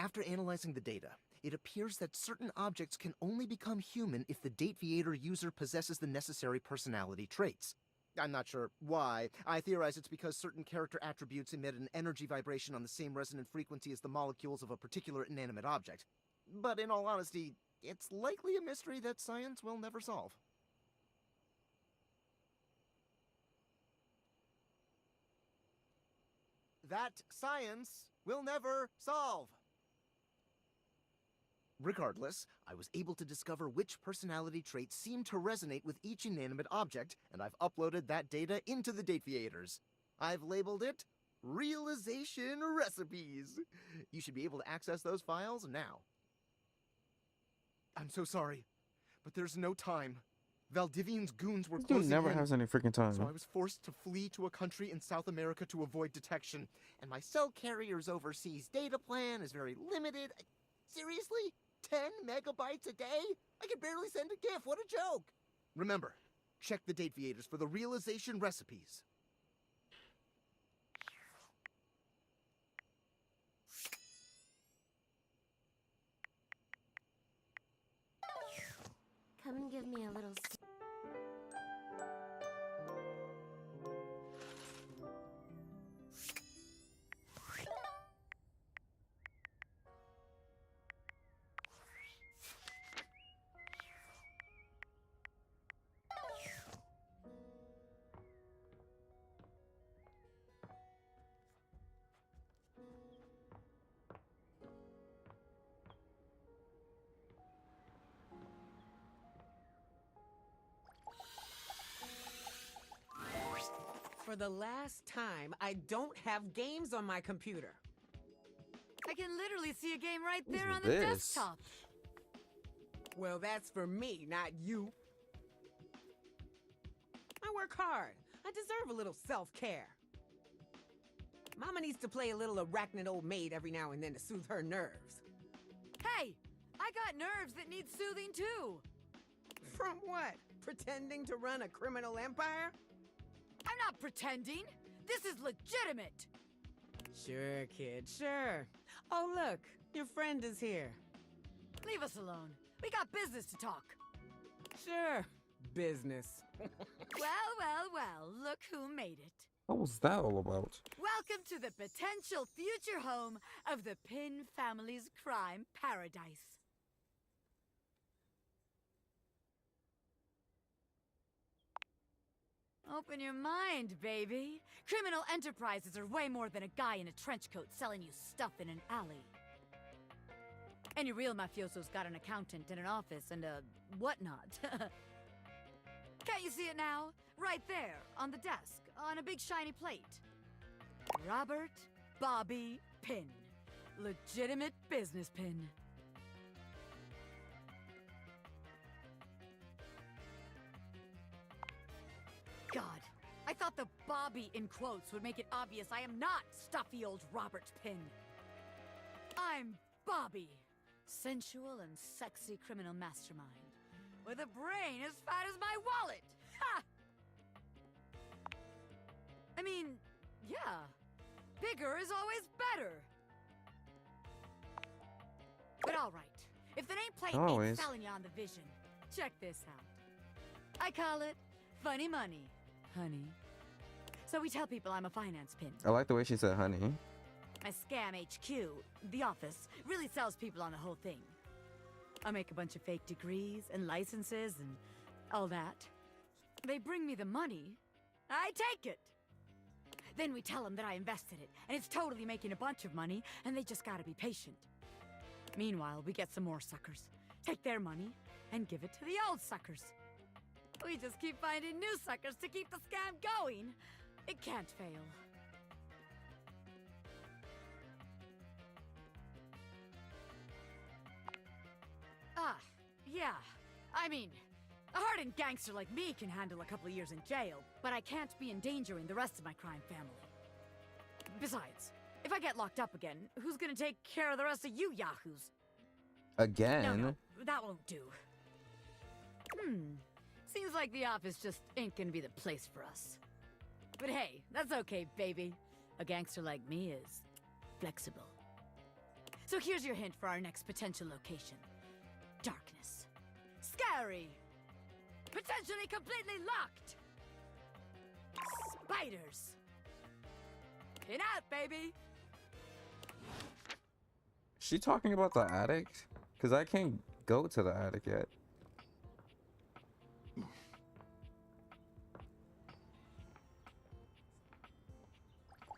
After analyzing the data, it appears that certain objects can only become human if the Dateviator user possesses the necessary personality traits. I'm not sure why. I theorize it's because certain character attributes emit an energy vibration on the same resonant frequency as the molecules of a particular inanimate object. But in all honesty, it's likely a mystery that science will never solve. That science will never solve. Regardless, I was able to discover which personality traits seem to resonate with each inanimate object, and I've uploaded that data into the Dateviators. I've labeled it Realization Recipes. You should be able to access those files now. I'm so sorry, but there's no time. Valdivian's goons were This dude closing never in, has any freaking time. so I was forced to flee to a country in South America to avoid detection, and my cell carrier's overseas data plan is very limited. Seriously? 10 megabytes a day? I can barely send a GIF. What a joke! Remember, check the Dateviators for the realization recipes. Come and give me a little. For the last time, I don't have games on my computer. I can literally see a game right What is there on the this? desktop. Well, that's for me, not you. I work hard. I deserve a little self-care. Mama needs to play a little arachnid old maid every now and then to soothe her nerves. Hey, I got nerves that need soothing too. From what? Pretending to run a criminal empire? I'm not pretending. This is legitimate. Sure, kid, sure. Oh, look, your friend is here. Leave us alone. We got business to talk. Sure, business. Well, look who made it. What was that all about? Welcome to the potential future home of the Pin family's crime paradise. Open your mind, baby. Criminal enterprises are way more than a guy in a trench coat selling you stuff in an alley. Any real mafioso's got an accountant and an office and a whatnot. Can't you see it now? Right there, on the desk, on a big shiny plate. Robert Bobby Pin. Legitimate business pin. God, I thought the Bobby in quotes would make it obvious I am not stuffy old Robert Pin. I'm Bobby, sensual and sexy criminal mastermind, with a brain as fat as my wallet. Ha! I mean, yeah, bigger is always better. But all right, if the nameplate ain't Always. selling you on the vision, check this out. I call it funny money, honey. So we tell people I'm a finance pin. I like the way she said honey. My scam HQ, the office, really sells people on the whole thing. I make a bunch of fake degrees and licenses and all that. They bring me the money. I take it. Then we tell them that I invested it, and it's totally making a bunch of money, and they just gotta be patient. Meanwhile, we get some more suckers, take their money, and give it to the old suckers. We just keep finding new suckers to keep the scam going. It can't fail. Yeah. I mean, a hardened gangster like me can handle a couple of years in jail, but I can't be endangering the rest of my crime family. Besides, if I get locked up again, who's gonna take care of the rest of you yahoos? Again? No, that won't do. Seems like the office just ain't gonna be the place for us. But hey, that's okay, baby. A gangster like me is flexible. So here's your hint for our next potential location. Darkness. Scary. Potentially completely locked. Spiders. Get out, baby. She talking about the attic? Because I can't go to the attic yet.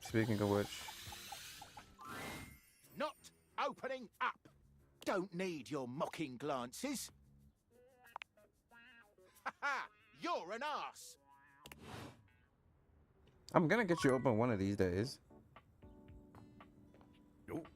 Speaking of which, Not opening up. Don't need your mocking glances. Ha ha! You're an arse. I'm gonna get you open one of these days. Nope.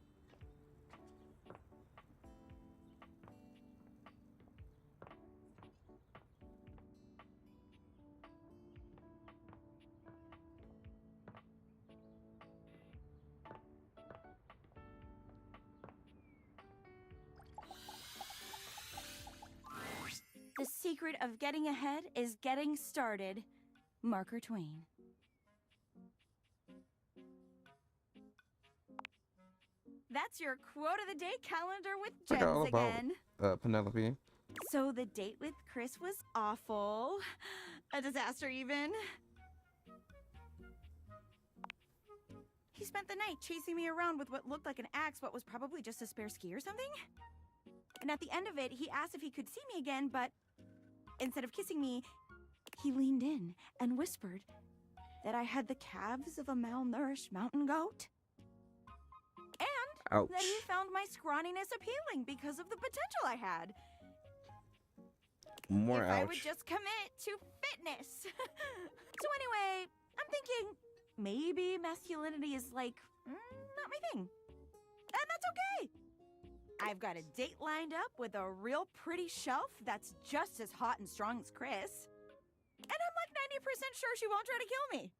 The secret of getting ahead is getting started. Marker Twain. That's your quote of the day calendar with I got all gems about again. Penelope. So the date with Chris was awful. A disaster even. He spent the night chasing me around with what looked like an axe, but was probably just a spare ski or something. And at the end of it, he asked if he could see me again, but instead of kissing me, he leaned in and whispered that I had the calves of a malnourished mountain goat. And Ouch. that he found my scrawniness appealing because of the potential I had. More if ouch. I would just commit to fitness. So anyway, I'm thinking maybe masculinity is like, not my thing. And that's okay. I've got a date lined up with a real pretty shelf that's just as hot and strong as Chris. And I'm like 90% sure she won't try to kill me.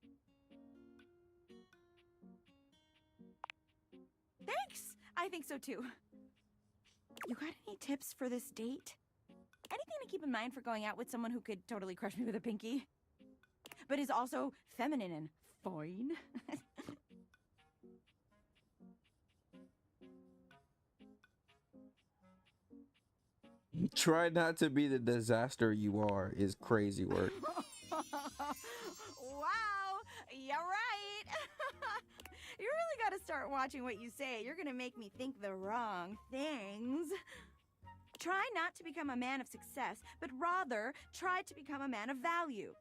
Thanks! I think so too. You got any tips for this date? Anything to keep in mind for going out with someone who could totally crush me with a pinky? But is also feminine and fine? Try not to be the disaster you are is crazy work. Wow, you're right. You really gotta start watching what you say. You're gonna make me think the wrong things. Try not to become a man of success, but rather try to become a man of value.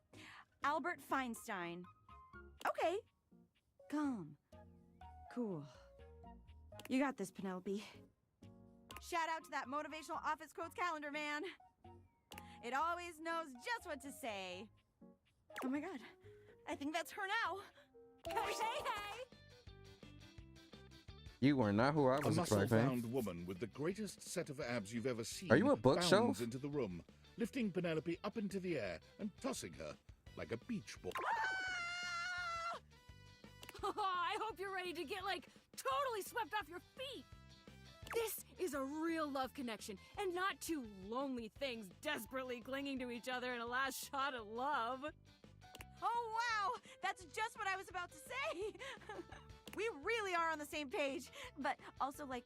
Albert Feinstein. Okay. Calm. Cool. You got this, Penelope. Shout out to that motivational office quotes calendar, man. It always knows just what to say. Oh my god. I think that's her now. Hey, hey! You are not who I was A expecting. muscle-bound woman with the greatest set of abs you've ever seen Are you a bookshelf? bounds into the room, lifting Penelope up into the air and tossing her like a beach ball. I hope you're ready to get, like, totally swept off your feet. This is a real love connection, and not two lonely things desperately clinging to each other in a last shot at love. Oh, wow! That's just what I was about to say! We really are on the same page. But also, like,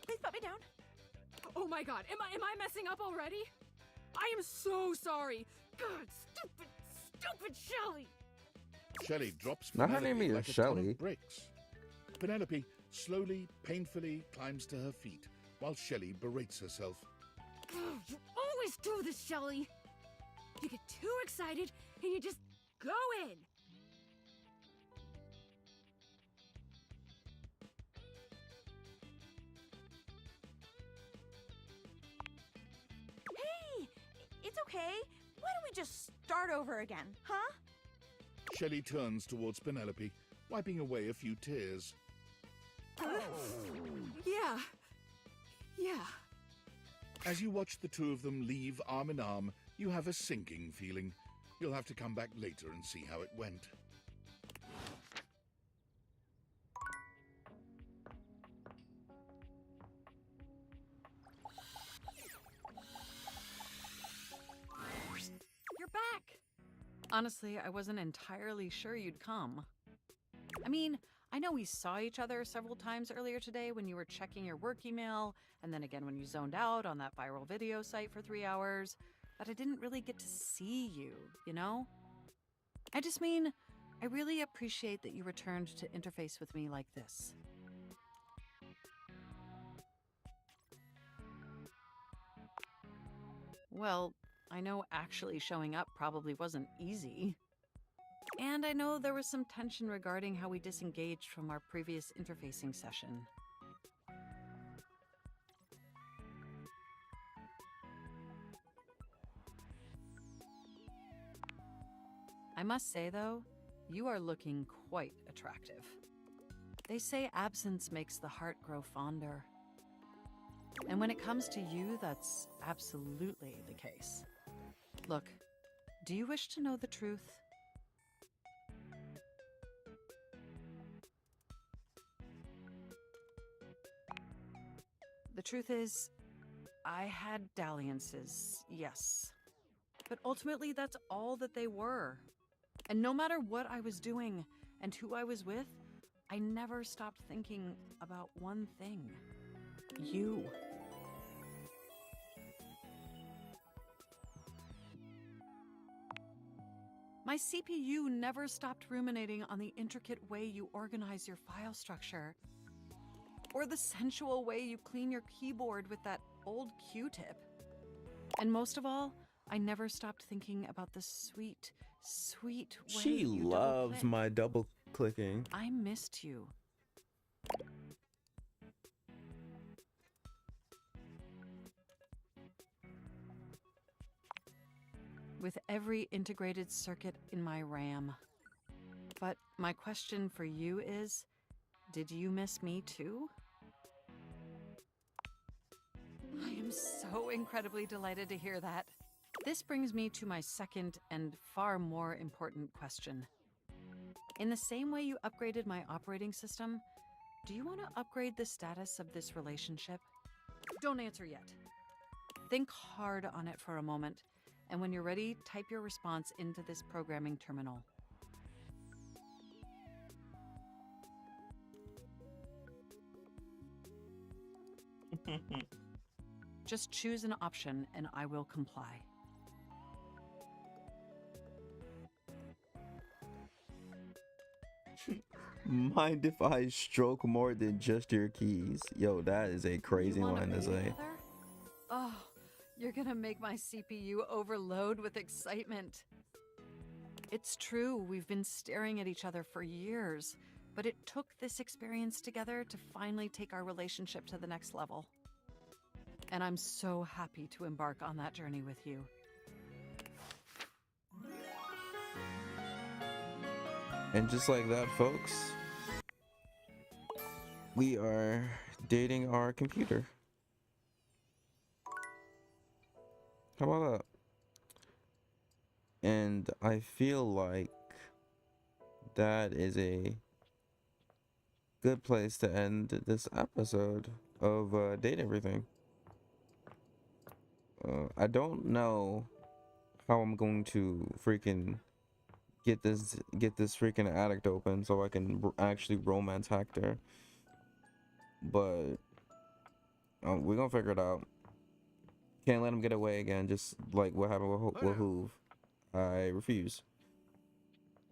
please put me down. Oh my god, am I messing up already? I am so sorry. God, stupid Shelly! Shelley drops Not her Penelope name is like a ton Shelley. of bricks. Penelope slowly, painfully climbs to her feet while Shelley berates herself. You always do this, Shelly. You get too excited and you just go in. Hey! It's okay. Why don't we just start over again, huh? Shelley turns towards Penelope, wiping away a few tears. Yeah. Yeah. As you watch the two of them leave arm in arm, you have a sinking feeling. You'll have to come back later and see how it went. You're back! Honestly, I wasn't entirely sure you'd come. I mean, I know know we saw each other several times earlier today when you were checking your work email, and then again when you zoned out on that viral video site for 3 hours, but I didn't really get to see you, you know? I just mean, I really appreciate that you returned to interface with me like this. Well, I know actually showing up probably wasn't easy. And I know there was some tension regarding how we disengaged from our previous interfacing session. I must say, though, you are looking quite attractive. They say absence makes the heart grow fonder. And when it comes to you, that's absolutely the case. Look, do you wish to know the truth? The truth is, I had dalliances, yes. But ultimately, that's all that they were. And no matter what I was doing and who I was with, I never stopped thinking about one thing. You. My CPU never stopped ruminating on the intricate way you organize your file structure, or the sensual way you clean your keyboard with that old Q-tip. And most of all, I never stopped thinking about the sweet, sweet way She you loves double-click. my double clicking. I missed you. With every integrated circuit in my RAM. But my question for you is, did you miss me too? I am so incredibly delighted to hear that. This brings me to my second and far more important question. In the same way you upgraded my operating system, do you want to upgrade the status of this relationship? Don't answer yet. Think hard on it for a moment, and when you're ready, type your response into this programming terminal. Just choose an option and I will comply. Mind if I stroke more than just your keys? Yo, that is a crazy You wanna one to be say. together? Oh, you're gonna make my CPU overload with excitement. It's true, we've been staring at each other for years, but it took this experience together to finally take our relationship to the next level. And I'm so happy to embark on that journey with you. And just like that, folks, we are dating our computer. How about that? And I feel like that is a good place to end this episode of Date Everything. I don't know how I'm going to freaking get this freaking addict open so I can actually romance Hector, but we're gonna figure it out. Can't let him get away again, just like what happened with Hoove. I refuse,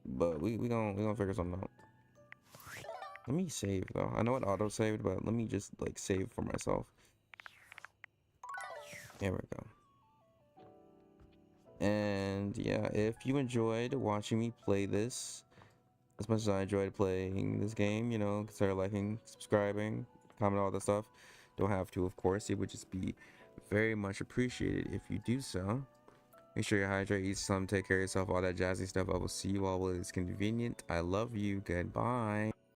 but we gonna figure something out. Let me save though. I know it auto saved, but let me just like save for myself. There we go. And yeah, if you enjoyed watching me play this as much as I enjoyed playing this game, you know, consider liking, subscribing, comment, all that stuff. Don't have to, of course. It would just be very much appreciated if you do so. Make sure you hydrate, eat some, take care of yourself, all that jazzy stuff. I will see you all when it's convenient. I love you. Goodbye.